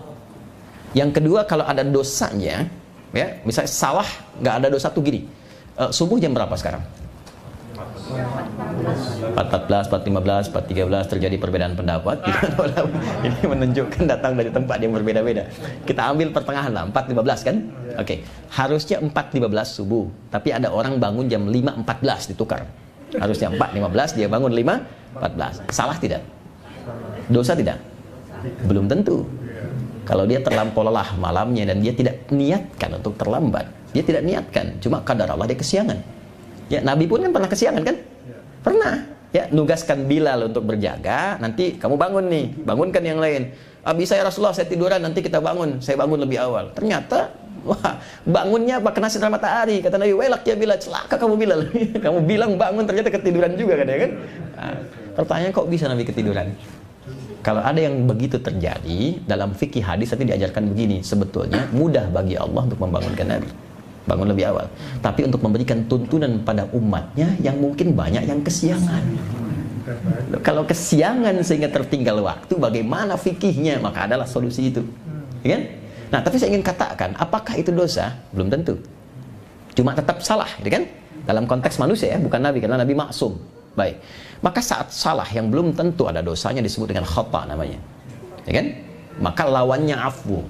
Yang kedua, kalau ada dosanya, ya, misalnya salah, nggak ada dosa tuh gini. Subuh jam berapa sekarang? 4.14, 4.15, 4.13 terjadi perbedaan pendapat. Ini menunjukkan datang dari tempat yang berbeda-beda. Kita ambil pertengahan lah, 4.15 kan? Oke. Harusnya 4.15 subuh, tapi ada orang bangun jam 5.14 ditukar. Harusnya 4.15, dia bangun 5.14. Salah tidak? Dosa tidak? Belum tentu. Kalau dia terlampau lelah malamnya dan dia tidak niatkan untuk terlambat, dia tidak niatkan, cuma kadar Allah dia kesiangan. Ya, Nabi pun kan pernah kesiangan kan? Pernah. Ya, nugaskan Bilal untuk berjaga, nanti kamu bangun nih, bangunkan yang lain. Bisa ya Rasulullah, saya tiduran, nanti kita bangun, saya bangun lebih awal. Ternyata, wah, bangunnya apa kena sinar matahari. Kata Nabi, welak ya Bilal, celaka kamu Bilal. Kamu bilang bangun, ternyata ketiduran juga kan ya kan? Nah, pertanyaan kok bisa Nabi ketiduran? Kalau ada yang begitu terjadi, dalam fikih hadis nanti diajarkan begini, sebetulnya mudah bagi Allah untuk membangunkan Nabi. Bangun lebih awal. Tapi untuk memberikan tuntunan pada umatnya yang mungkin banyak yang kesiangan. Kalau kesiangan sehingga tertinggal waktu, bagaimana fikihnya? Maka adalah solusi itu. Ya kan? Nah, tapi saya ingin katakan, apakah itu dosa? Belum tentu. Cuma tetap salah, ya kan? Dalam konteks manusia ya, bukan Nabi, karena Nabi maksum. Baik. Maka saat salah yang belum tentu ada dosanya disebut dengan khata namanya. Ya kan? Maka lawannya afu.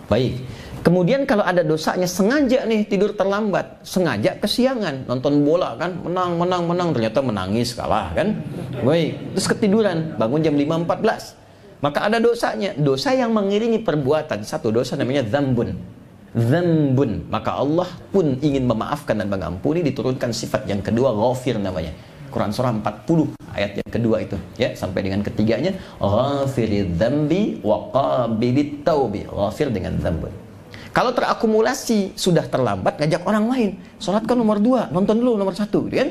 Baik. Kemudian kalau ada dosanya sengaja nih tidur terlambat, sengaja kesiangan, nonton bola kan, menang, ternyata menangis, kalah kan. Baik, terus ketiduran, bangun jam 5.14. Maka ada dosanya. Dosa yang mengiringi perbuatan. Satu dosa namanya dzambun. Dzambun. Maka Allah pun ingin memaafkan dan mengampuni, diturunkan sifat yang kedua, ghafir namanya. Quran surah 40 ayat yang kedua itu, ya, sampai dengan ketiganya, ghafiridz dzambi wa qabilit taubi. Ghafir dengan dzambun. Kalau terakumulasi sudah terlambat, ngajak orang lain. Sholat kan nomor 2, nonton dulu nomor 1, gitu kan?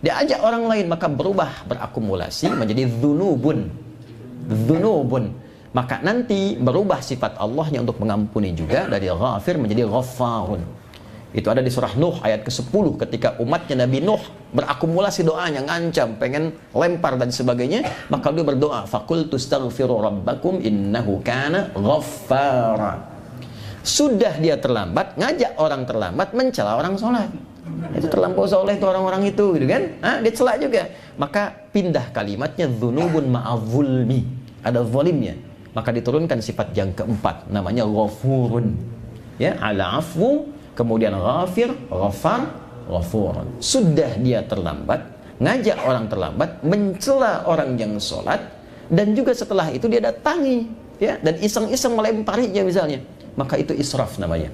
Diajak orang lain, maka berubah, berakumulasi menjadi dzunubun. Dzunubun. Maka nanti berubah sifat Allahnya untuk mengampuni juga, dari ghafir menjadi ghaffarun. Itu ada di surah Nuh ayat ke-10 ketika umatnya Nabi Nuh berakumulasi doanya, ngancam, pengen lempar dan sebagainya, maka dia berdoa, faqultu astaghfiru rabbakum innahu kana ghaffara. Sudah dia terlambat, ngajak orang terlambat, mencela orang sholat. Itu terlampau soleh itu orang-orang itu, gitu kan? Dia celak juga. Maka pindah kalimatnya, dzunubun ma'adzulmi. Ada zalimnya. Maka diturunkan sifat yang keempat, namanya ghafurun. Ya, ala afu, kemudian ghafir, ghafar, ghafurun. Sudah dia terlambat, ngajak orang terlambat, mencela orang yang sholat, dan juga setelah itu dia datangi, ya, dan iseng-iseng melemparinya misalnya. Maka itu israf namanya.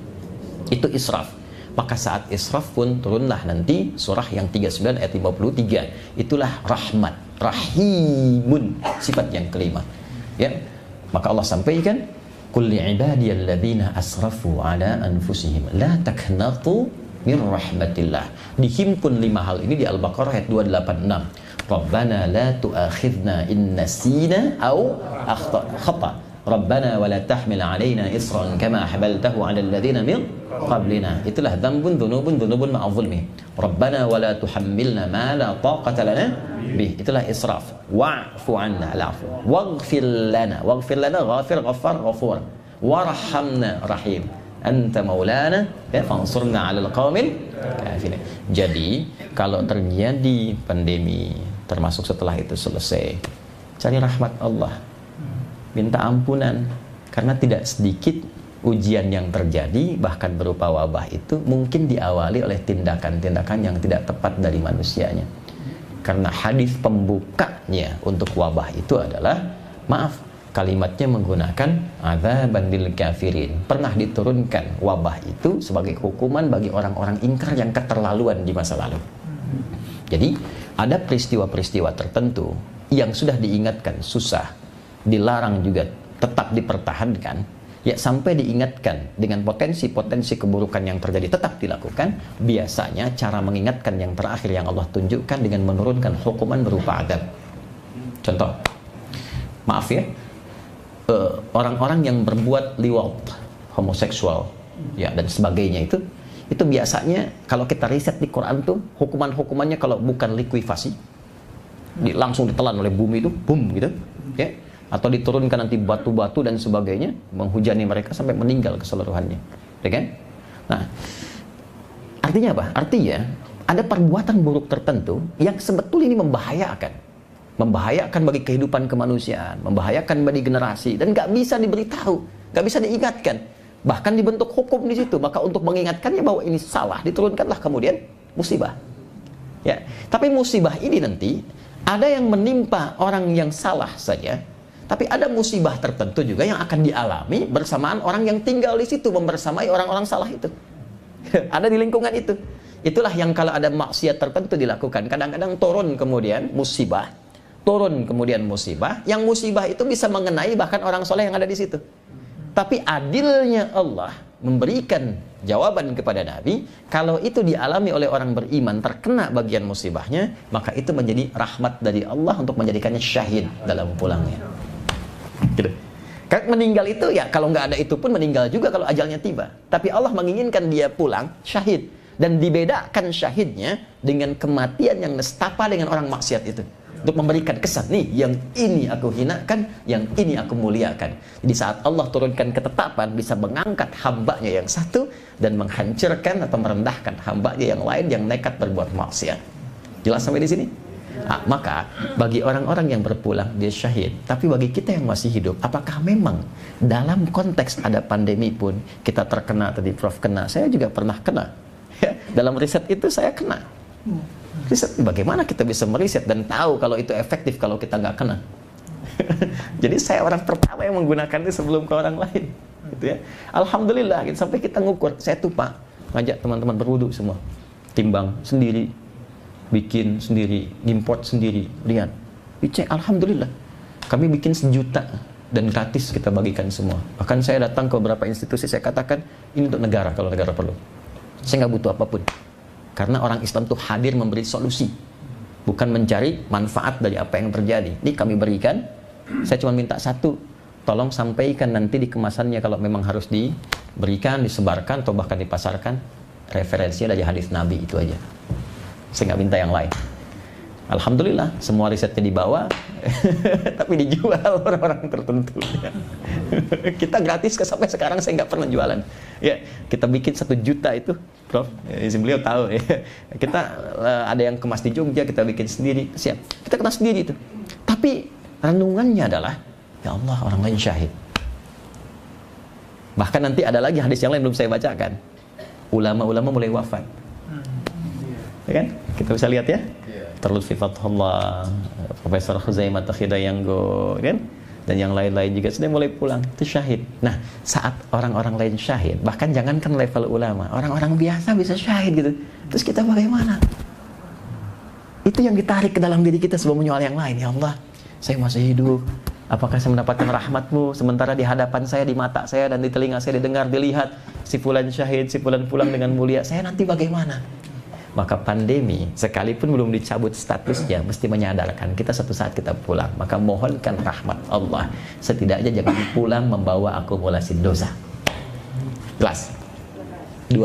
Itu israf. Maka saat israf pun turunlah nanti surah yang 39 ayat 53. Itulah rahmat, rahimun, sifat yang kelima. Ya. Maka Allah sampaikan, qul li'ibadiyalladzina asrafu ala anfusihim la taknatu min rahmatillah. Dihimpun 5 hal ini di Al-Baqarah ayat 286. Rabbana la tu'akhidna in nasina aw akhtana. Rabbana wa la tahmil 'alaina isran kama hamaltahu 'alal ladzina min qablina. Itulah dzambun dzunubun ma'adzulmi. Rabbana wa la tuhammilna ma la taqata lana bih. Itulah israf. Wa'fu 'anna, al'afu. Waghfir lana ghafir ghaffar ghafur. Warhamna rahim. Anta maulana fansurna 'alal qaumil kafirin. Jadi kalau terjadi pandemi, termasuk setelah itu selesai, cari rahmat Allah, minta ampunan, karena tidak sedikit ujian yang terjadi, bahkan berupa wabah itu mungkin diawali oleh tindakan-tindakan yang tidak tepat dari manusianya. Karena hadis pembukanya untuk wabah itu adalah, maaf, kalimatnya menggunakan adzaban lil kafirin. Pernah diturunkan wabah itu sebagai hukuman bagi orang-orang ingkar yang keterlaluan di masa lalu. Jadi ada peristiwa-peristiwa tertentu yang sudah diingatkan susah, dilarang juga tetap dipertahankan, ya, sampai diingatkan dengan potensi-potensi keburukan yang terjadi tetap dilakukan. Biasanya cara mengingatkan yang terakhir yang Allah tunjukkan dengan menurunkan hukuman berupa adab. Contoh, maaf ya, orang-orang yang berbuat liwat, homoseksual, ya, dan sebagainya itu biasanya kalau kita riset di Quran tuh hukuman-hukumannya kalau bukan likuifasi, langsung ditelan oleh bumi itu, boom gitu, ya, atau diturunkan nanti batu-batu dan sebagainya, menghujani mereka sampai meninggal keseluruhannya, ya kan? Nah, artinya apa? Artinya ada perbuatan buruk tertentu yang sebetulnya ini membahayakan bagi kehidupan kemanusiaan, membahayakan bagi generasi, dan nggak bisa diberitahu, nggak bisa diingatkan, bahkan dibentuk hukum di situ. Maka untuk mengingatkannya bahwa ini salah, diturunkanlah kemudian musibah. Ya, tapi musibah ini nanti ada yang menimpa orang yang salah saja, tapi ada musibah tertentu juga yang akan dialami bersamaan orang yang tinggal di situ, membersamai orang-orang salah itu. Ada di lingkungan itu. Itulah yang kalau ada maksiat tertentu dilakukan, kadang-kadang turun kemudian musibah, yang musibah itu bisa mengenai bahkan orang soleh yang ada di situ. Tapi adilnya Allah memberikan jawaban kepada Nabi, kalau itu dialami oleh orang beriman, terkena bagian musibahnya, maka itu menjadi rahmat dari Allah untuk menjadikannya syahid dalam pulangnya. Gitu. Karena meninggal itu ya, kalau nggak ada itu pun meninggal juga kalau ajalnya tiba. Tapi Allah menginginkan dia pulang syahid, dan dibedakan syahidnya dengan kematian yang nestapa dengan orang maksiat itu, untuk memberikan kesan, nih yang ini aku hinakan, yang ini aku muliakan. Jadi saat Allah turunkan ketetapan, bisa mengangkat hambanya yang satu dan menghancurkan atau merendahkan hambanya yang lain yang nekat berbuat maksiat. Jelas sampai di sini? Nah, maka bagi orang-orang yang berpulang dia syahid, tapi bagi kita yang masih hidup, apakah memang dalam konteks ada pandemi pun kita terkena? Tadi Prof kena, saya juga pernah kena, ya, dalam riset itu saya kena. Riset, bagaimana kita bisa meriset dan tahu kalau itu efektif kalau kita nggak kena? Jadi saya orang pertama yang menggunakan itu sebelum ke orang lain. Gitu ya. Alhamdulillah, gitu. Sampai kita ngukur. Saya tuh Pak, ngajak teman-teman berwudu semua. Timbang sendiri, bikin sendiri, import sendiri. Lihat, dicek, Alhamdulillah. Kami bikin 1 juta dan gratis kita bagikan semua. Bahkan saya datang ke beberapa institusi, saya katakan, ini untuk negara kalau negara perlu. Saya nggak butuh apapun. Karena orang Islam tuh hadir memberi solusi. Bukan mencari manfaat dari apa yang terjadi. Ini kami berikan, saya cuma minta 1. Tolong sampaikan nanti di kemasannya kalau memang harus diberikan, disebarkan, atau bahkan dipasarkan. Referensinya dari hadis Nabi, itu aja. Saya nggak minta yang lain. Alhamdulillah, semua risetnya dibawa, tapi dijual orang-orang tertentu. Kita gratis, sampai sekarang saya nggak pernah jualan. Ya, kita bikin 1 juta itu, Prof. Beliau tahu. Ya. Kita ada yang kemas di Jogja, kita bikin sendiri, siap. Kita kemas sendiri itu. Tapi renungannya adalah, ya Allah, orang lain syahid. Bahkan nanti ada lagi hadis yang lain belum saya bacakan. Ulama-ulama mulai wafat. Ya kan? Kita bisa lihat ya. Terlutfi Fathullah, Profesor Khuzaimah Hidayanggo, kan? Dan yang lain-lain juga sudah mulai pulang. Itu syahid. Nah, saat orang-orang lain syahid, bahkan jangankan level ulama, orang-orang biasa bisa syahid gitu. Terus kita bagaimana? Itu yang ditarik ke dalam diri kita sebelum menyoal yang lain. Ya Allah, saya masih hidup. Apakah saya mendapatkan rahmat-Mu? Sementara di hadapan saya, di mata saya, dan di telinga saya didengar, dilihat si fulan syahid, si fulan pulang dengan mulia. Saya nanti bagaimana? Maka pandemi, sekalipun belum dicabut statusnya, mesti menyadarkan kita satu saat kita pulang. Maka mohonkan rahmat Allah. Setidaknya jangan pulang membawa akumulasi dosa. Jelas? 2.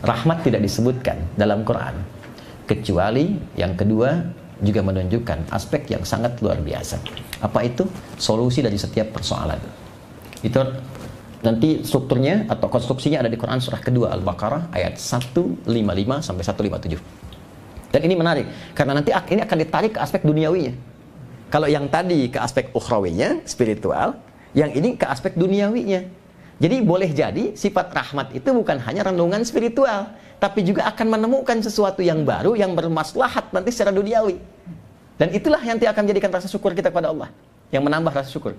Rahmat tidak disebutkan dalam Quran. Kecuali yang kedua, juga menunjukkan aspek yang sangat luar biasa. Apa itu? Solusi dari setiap persoalan. Itu nanti strukturnya atau konstruksinya ada di Quran surah kedua Al-Baqarah ayat 155 sampai 157. Dan ini menarik karena nanti ini akan ditarik ke aspek duniawinya. Kalau yang tadi ke aspek ukhrawinya, spiritual, yang ini ke aspek duniawinya. Jadi boleh jadi sifat rahmat itu bukan hanya renungan spiritual, tapi juga akan menemukan sesuatu yang baru yang bermaslahat nanti secara duniawi. Dan itulah yang nanti akan menjadikan rasa syukur kita kepada Allah, yang menambah rasa syukur.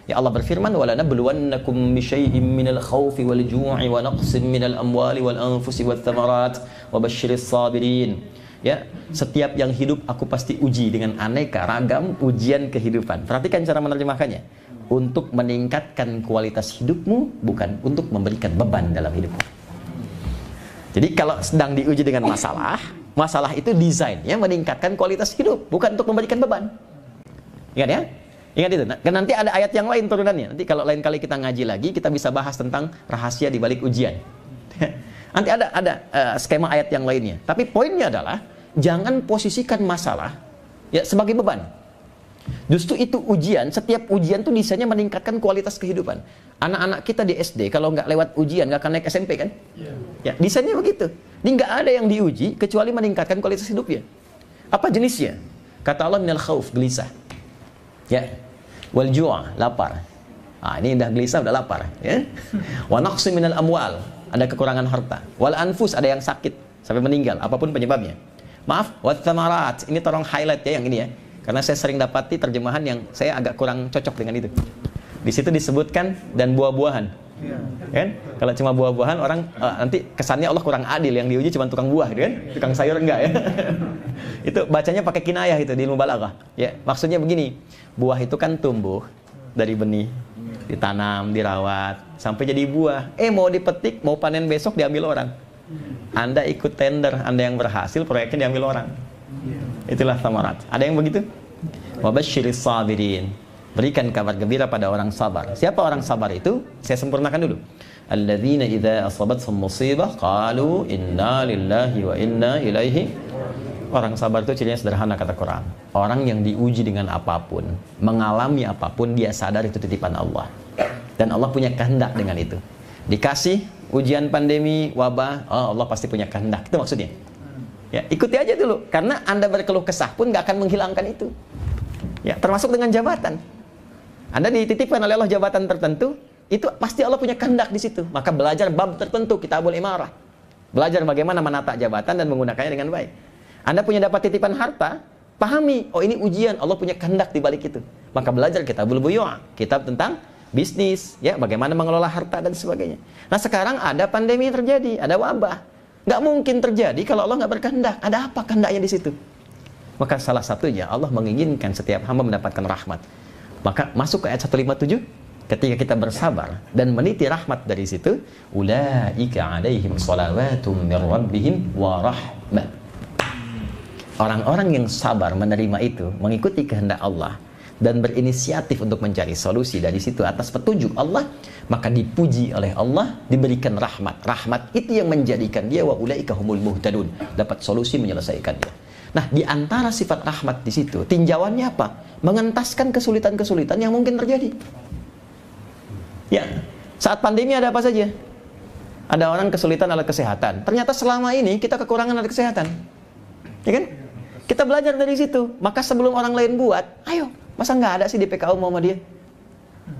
Ya Allah berfirman, "Walanabluwannakum bisyai'im minal khaufi wal ju'i wa naqsin minal amwali wal anfusi wath thamarat wa basyiris sabirin." Ya, setiap yang hidup aku pasti uji dengan aneka ragam ujian kehidupan. Perhatikan cara menerjemahkannya. Untuk meningkatkan kualitas hidupmu, bukan untuk memberikan beban dalam hidupmu. Jadi kalau sedang diuji dengan masalah itu desainnya meningkatkan kualitas hidup, bukan untuk memberikan beban. Ingat ya? Ingat itu. Nah, nanti ada ayat yang lain turunannya. Nanti kalau lain kali kita ngaji lagi, kita bisa bahas tentang rahasia di balik ujian. Nanti ada skema ayat yang lainnya. Tapi poinnya adalah jangan posisikan masalah ya sebagai beban. Justru itu ujian, setiap ujian tuh desainnya meningkatkan kualitas kehidupan. Anak-anak kita di SD kalau nggak lewat ujian nggak akan naik SMP kan? Ya, desainnya begitu. Ini nggak ada yang diuji kecuali meningkatkan kualitas hidupnya. Apa jenisnya? Kata Allah, minal khauf, gelisah. Ya, wal ju'a, lapar. Ah, ini udah gelisah, udah lapar. Ya, wa naqsi minal amwal, ada kekurangan harta. Wal anfus, ada yang sakit sampai meninggal, apapun penyebabnya. Maaf, wat thamarat, ini tolong highlight ya yang ini ya. Karena saya sering dapati terjemahan yang saya agak kurang cocok dengan itu. Di situ disebutkan dan buah-buahan. Kan? Kalau cuma buah-buahan orang nanti kesannya Allah kurang adil, yang diuji cuma tukang buah gitu kan? Tukang sayur enggak ya. Itu bacanya pakai kinayah itu di ilmu balaghah. Ya, maksudnya begini. Buah itu kan tumbuh dari benih, ditanam, dirawat sampai jadi buah. Mau dipetik, mau panen besok diambil orang. Anda ikut tender, Anda yang berhasil, proyeknya diambil orang. Itulah thamarat. Ada yang begitu? Wa basyiris sabirin. Berikan kabar gembira pada orang sabar. Siapa orang sabar itu? Saya sempurnakan dulu. Alladzina idza asabathum musibah qalu inna lillahi wa inna ilaihi. Orang sabar itu cirinya sederhana kata Quran. Orang yang diuji dengan apapun, mengalami apapun, dia sadar itu titipan Allah. Dan Allah punya kehendak dengan itu. Dikasih ujian pandemi, wabah, Allah pasti punya kehendak. Itu maksudnya. Ya, ikuti aja dulu. Karena Anda berkeluh kesah pun nggak akan menghilangkan itu. Ya, termasuk dengan jabatan. Anda dititipkan oleh Allah jabatan tertentu, itu pasti Allah punya kehendak di situ. Maka belajar bab tertentu, kitabul imarah. Belajar bagaimana menata jabatan dan menggunakannya dengan baik. Anda punya dapat titipan harta, pahami, oh ini ujian, Allah punya kehendak di balik itu. Maka belajar Kitabul Buyu', kitab tentang bisnis, ya, bagaimana mengelola harta dan sebagainya. Nah sekarang ada pandemi terjadi, ada wabah. Nggak mungkin terjadi kalau Allah nggak berkehendak. Ada apa kehendaknya di situ? Maka salah satunya Allah menginginkan setiap hamba mendapatkan rahmat. Maka masuk ke ayat 157, ketika kita bersabar dan meniti rahmat dari situ, ulaika alaihim shalawatum mir rabbihim wa rahmah. Orang-orang yang sabar menerima itu, mengikuti kehendak Allah dan berinisiatif untuk mencari solusi dari situ atas petunjuk Allah, maka dipuji oleh Allah, diberikan rahmat. Rahmat itu yang menjadikan dia wa ulaika humul muhtadun, dapat solusi menyelesaikan dia. Nah, di antara sifat rahmat di situ, tinjauannya apa? Mengentaskan kesulitan-kesulitan yang mungkin terjadi. Ya, saat pandemi ada apa saja? Ada orang kesulitan alat kesehatan. Ternyata selama ini kita kekurangan alat kesehatan. Ya kan? Kita belajar dari situ. Maka sebelum orang lain buat, ayo, masa nggak ada sih di PKU mau sama dia?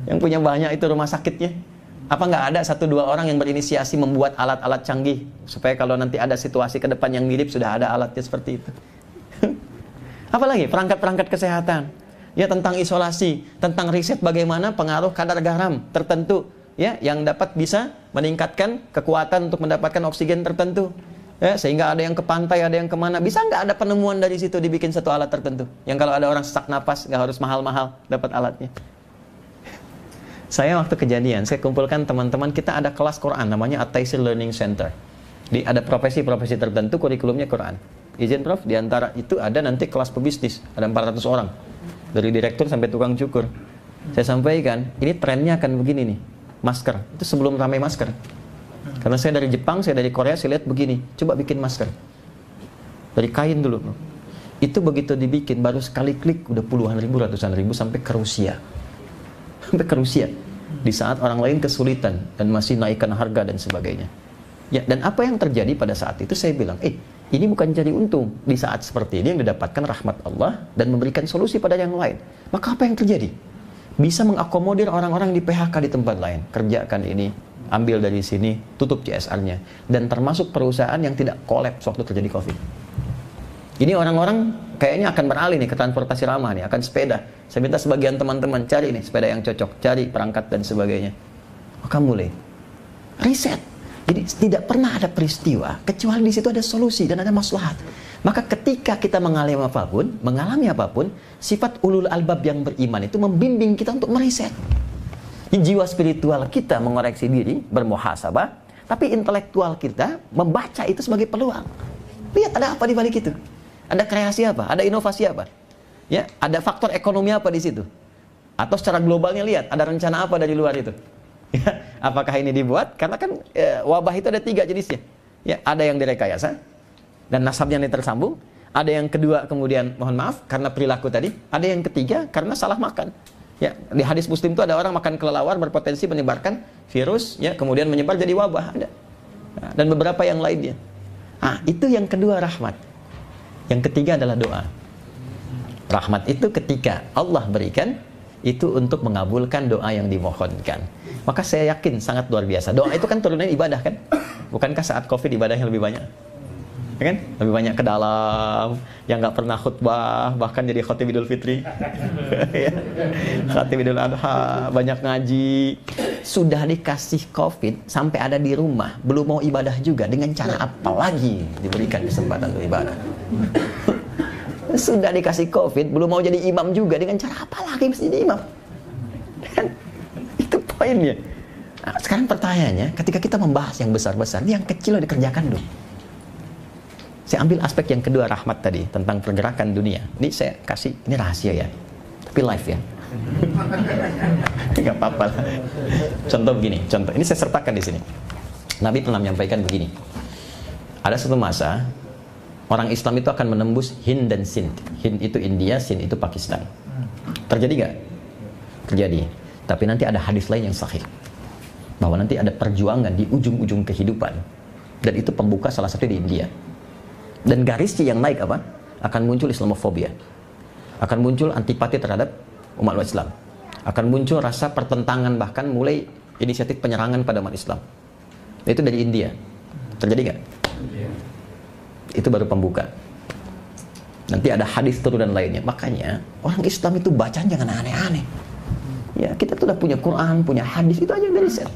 Yang punya banyak itu rumah sakitnya. Apa nggak ada 1-2 orang yang berinisiasi membuat alat-alat canggih supaya kalau nanti ada situasi ke depan yang mirip sudah ada alatnya seperti itu. Apalagi perangkat-perangkat kesehatan. Ya, tentang isolasi, tentang riset bagaimana pengaruh kadar garam tertentu, ya, yang dapat bisa meningkatkan kekuatan untuk mendapatkan oksigen tertentu. Ya, sehingga ada yang ke pantai, ada yang kemana. Bisa nggak ada penemuan dari situ dibikin satu alat tertentu? Yang kalau ada orang sesak napas, nggak harus mahal-mahal dapat alatnya. Saya waktu kejadian, saya kumpulkan teman-teman, kita ada kelas Quran, namanya At-Taisir Learning Center. Ada profesi-profesi tertentu, kurikulumnya Quran. Izin Prof, diantara itu ada nanti kelas pebisnis, ada 400 orang. Dari direktur sampai tukang cukur. Saya sampaikan, ini trennya akan begini nih. Masker, itu sebelum ramai masker. Karena saya dari Jepang, saya dari Korea, saya lihat begini. Coba bikin masker. Dari kain dulu. Itu begitu dibikin, baru sekali klik, udah puluhan ribu, ratusan ribu, sampai ke Rusia. Sampai ke Rusia. Di saat orang lain kesulitan, dan masih naikkan harga dan sebagainya. Ya, dan apa yang terjadi pada saat itu, saya bilang, ini bukan cari untung. Di saat seperti ini yang didapatkan rahmat Allah dan memberikan solusi pada yang lain. Maka apa yang terjadi? Bisa mengakomodir orang-orang di PHK di tempat lain. Kerjakan ini, ambil dari sini, tutup CSR-nya. Dan termasuk perusahaan yang tidak kolaps waktu terjadi COVID. Ini orang-orang kayaknya akan beralih nih ke transportasi ramah nih, akan sepeda. Saya minta sebagian teman-teman cari nih sepeda yang cocok, cari perangkat dan sebagainya. Maka mulai riset. Jadi tidak pernah ada peristiwa kecuali di situ ada solusi dan ada maslahat. Maka ketika kita mengalami apapun, sifat ulul albab yang beriman itu membimbing kita untuk meriset. Jiwa spiritual kita mengoreksi diri, bermuhasabah, tapi intelektual kita membaca itu sebagai peluang. Lihat ada apa di balik itu? Ada kreasi apa? Ada inovasi apa? Ya, ada faktor ekonomi apa di situ? Atau secara globalnya lihat ada rencana apa dari luar itu? Ya, apakah ini dibuat? Karena kan wabah itu ada 3 jenisnya. Ya, ada yang direkayasa dan nasabnya ini tersambung. Ada yang kedua kemudian mohon maaf karena perilaku tadi. Ada yang ketiga karena salah makan. Ya, di hadis Muslim itu ada orang makan kelelawar berpotensi menyebarkan virus, ya, kemudian menyebar jadi wabah ada. Nah, dan beberapa yang lainnya. Itu yang kedua rahmat. Yang ketiga adalah doa. Rahmat itu ketika Allah berikan itu untuk mengabulkan doa yang dimohonkan. Maka saya yakin sangat luar biasa. Doa itu kan turunan ibadah kan? Bukankah saat COVID ibadahnya lebih banyak? Ya kan? Lebih banyak ke dalam, yang nggak pernah khutbah, bahkan jadi khatib Idul Fitri. Khatib Idul Adha, banyak ngaji. Sudah dikasih COVID, sampai ada di rumah, belum mau ibadah juga, dengan cara apa lagi diberikan kesempatan untuk ibadah? Sudah dikasih COVID, belum mau jadi imam juga, dengan cara apa lagi mesti jadi imam? Itu poinnya. Nah, sekarang pertanyaannya, ketika kita membahas yang besar-besar, yang kecil dikerjakan dulu. Saya ambil aspek yang kedua, rahmat tadi, tentang pergerakan dunia. Ini saya kasih, ini rahasia ya, tapi live ya. Gak apa-apa lah. Contoh begini, ini saya sertakan di sini. Nabi pernah menyampaikan begini. Ada satu masa, orang Islam itu akan menembus Hind dan Sind. Hind itu India, Sind itu Pakistan. Terjadi gak? Terjadi. Tapi nanti ada hadis lain yang sahih. Bahwa nanti ada perjuangan di ujung-ujung kehidupan. Dan itu pembuka salah satu di India. Dan garisnya yang naik apa? Akan muncul Islamofobia. Akan muncul antipati terhadap umat Islam. Akan muncul rasa pertentangan, bahkan mulai inisiatif penyerangan pada umat Islam. Itu dari India. Terjadi gak? Itu baru pembuka. Nanti ada hadis turunan lainnya. Makanya orang Islam itu bacaan jangan aneh-aneh. Ya, kita tuh udah punya Quran, punya hadis, itu aja yang riset.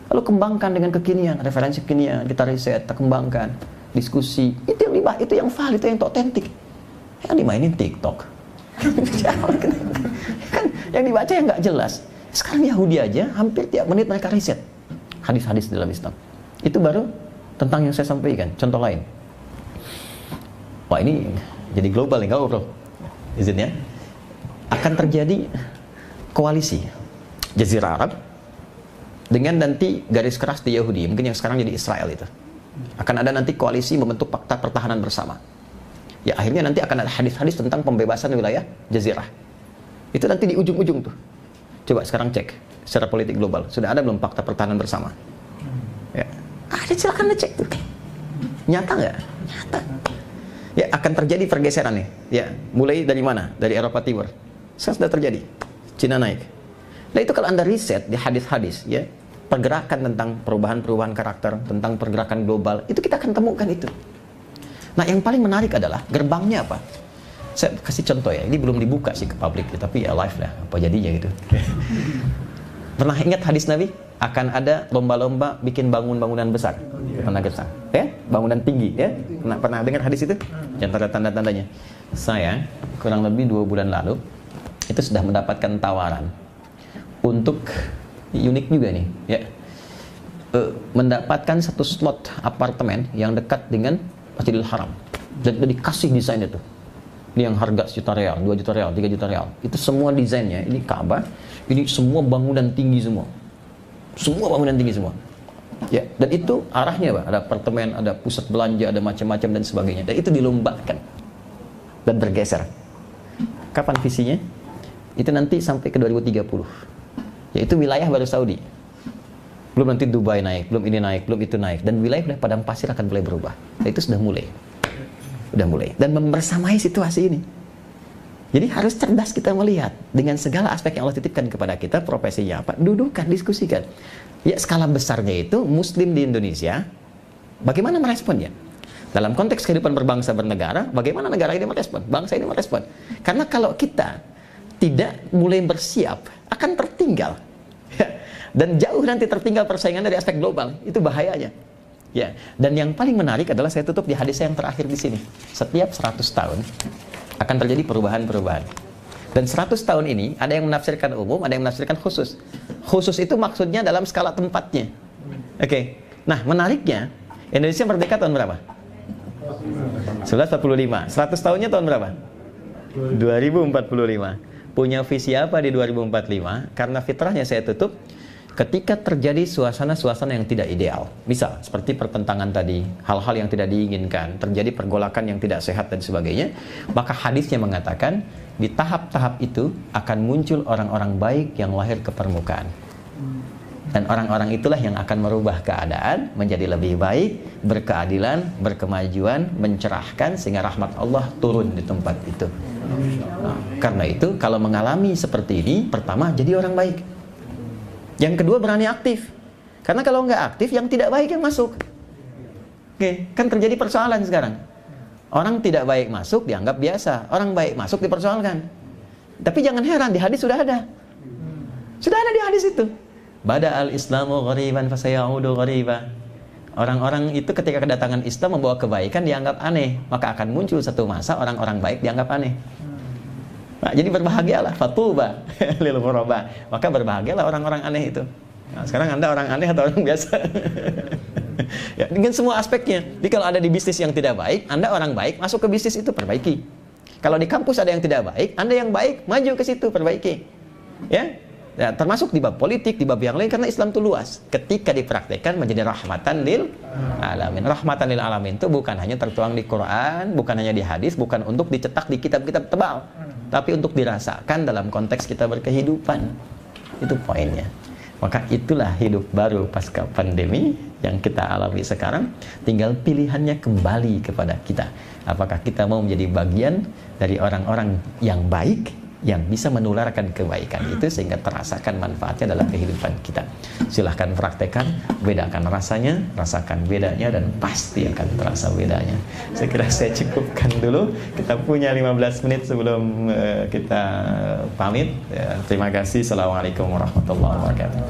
Lalu kembangkan dengan kekinian, referensi kekinian, kita riset, kita kembangkan, diskusi. Itu yang valid, itu yang otentik. Yang dimainin TikTok. Kan yang dibaca yang nggak jelas. Sekarang Yahudi aja hampir tiap menit mereka riset hadis-hadis dalam Islam. Itu baru tentang yang saya sampaikan. Contoh lain. Wah, ini jadi global nih, bro. Izinnya akan terjadi koalisi Jazirah Arab dengan nanti garis keras di Yahudi, mungkin yang sekarang jadi Israel itu. Akan ada nanti koalisi membentuk fakta pertahanan bersama. Ya, akhirnya nanti akan ada hadis-hadis tentang pembebasan wilayah Jazirah. Itu nanti di ujung-ujung tuh. Coba sekarang cek secara politik global, sudah ada belum fakta pertahanan bersama? Ya, ada, silakan cek tuh. Nyata nggak? Nyata. Ya, akan terjadi pergeseran nih. Ya, mulai dari mana? Dari Eropa Timur. Sekarang sudah terjadi. Cina naik. Nah, itu kalau Anda riset di hadis-hadis, ya, pergerakan tentang perubahan-perubahan karakter, tentang pergerakan global, itu kita akan temukan itu. Nah, yang paling menarik adalah gerbangnya apa? Saya kasih contoh ya, ini belum dibuka sih ke publik, tapi ya live lah, apa jadinya gitu. Pernah ingat hadis Nabi? Akan ada lomba-lomba bikin bangunan besar. Pernah kesana? Ya? Bangunan tinggi, ya? Pernah dengar hadis itu? Jangan tanda-tandanya. Saya kurang lebih 2 bulan lalu itu sudah mendapatkan tawaran untuk, unik juga nih, ya, mendapatkan satu slot apartemen yang dekat dengan Masjidil Haram, dan dikasih desain itu. Ini yang harga ₦1 juta, 2 juta real, 3 juta real. Itu semua desainnya, ini Ka'bah, ini semua bangunan tinggi semua. Semua bangunan tinggi semua. Ya, dan itu arahnya, Pak, ada apartemen, ada pusat belanja, ada macam-macam dan sebagainya. Dan itu dilombakan dan bergeser. Kapan visinya? Itu nanti sampai ke 2030. Yaitu wilayah baru Saudi. Belum nanti Dubai naik, belum ini naik, belum itu naik. Dan wilayah padang pasir akan mulai berubah. Dan itu sudah mulai. Udah mulai. Dan membersamai situasi ini. Jadi harus cerdas kita melihat. Dengan segala aspek yang Allah titipkan kepada kita, profesinya apa, dudukan, diskusikan. Ya, skala besarnya itu, Muslim di Indonesia, bagaimana meresponnya? Dalam konteks kehidupan berbangsa bernegara, bagaimana negara ini merespon? Bangsa ini merespon. Karena kalau kita tidak mulai bersiap, akan tertinggal. Dan jauh nanti tertinggal persaingan dari aspek global. Itu bahayanya. Ya, dan yang paling menarik adalah saya tutup di hadis yang terakhir di sini. Setiap 100 tahun akan terjadi perubahan-perubahan. Dan 100 tahun ini ada yang menafsirkan umum, ada yang menafsirkan khusus. Khusus itu maksudnya dalam skala tempatnya. Oke. Nah, menariknya Indonesia merdeka tahun berapa? 1945. 100 tahunnya tahun berapa? 2045. Punya visi apa di 2045? Karena fitrahnya saya tutup. Ketika terjadi suasana-suasana yang tidak ideal, misal seperti pertentangan tadi, hal-hal yang tidak diinginkan, terjadi pergolakan yang tidak sehat dan sebagainya, maka hadisnya mengatakan di tahap-tahap itu akan muncul orang-orang baik yang lahir ke permukaan. Dan orang-orang itulah yang akan merubah keadaan menjadi lebih baik, berkeadilan, berkemajuan, mencerahkan, sehingga rahmat Allah turun di tempat itu. Nah, karena itu kalau mengalami seperti ini, pertama jadi orang baik. Yang kedua berani aktif. Karena kalau nggak aktif, yang tidak baik yang masuk. Oke, kan terjadi persoalan sekarang. Orang tidak baik masuk dianggap biasa. Orang baik masuk dipersoalkan. Tapi jangan heran, di hadis sudah ada. Sudah ada di hadis itu. Bada al-Islamu ghariban fasayaudu ghariba. Orang-orang itu ketika kedatangan Islam membawa kebaikan dianggap aneh. Maka akan muncul satu masa orang-orang baik dianggap aneh. Nah, jadi berbahagialah, fatuba lil ghuraba. Maka berbahagialah orang-orang aneh itu. Nah, sekarang Anda orang aneh atau orang biasa? Ya, dengan semua aspeknya. Jadi kalau ada di bisnis yang tidak baik, Anda orang baik, masuk ke bisnis itu, perbaiki. Kalau di kampus ada yang tidak baik, Anda yang baik, maju ke situ, perbaiki. Ya? Ya, termasuk di bab politik, di bab yang lain, karena Islam itu luas. Ketika dipraktekkan menjadi rahmatan lil alamin. Rahmatan lil alamin itu bukan hanya tertuang di Quran, bukan hanya di hadis, bukan untuk dicetak di kitab-kitab tebal, tapi untuk dirasakan dalam konteks kita berkehidupan. Itu poinnya. Maka itulah hidup baru pasca pandemi yang kita alami sekarang. Tinggal pilihannya kembali kepada kita. Apakah kita mau menjadi bagian dari orang-orang yang baik, yang bisa menularkan kebaikan itu sehingga terasakan manfaatnya dalam kehidupan kita. Silahkan praktekkan, bedakan rasanya, rasakan bedanya, dan pasti akan terasa bedanya. Saya kira saya cukupkan dulu. Kita punya 15 menit sebelum kita pamit. Ya, terima kasih. Assalamualaikum warahmatullahi wabarakatuh.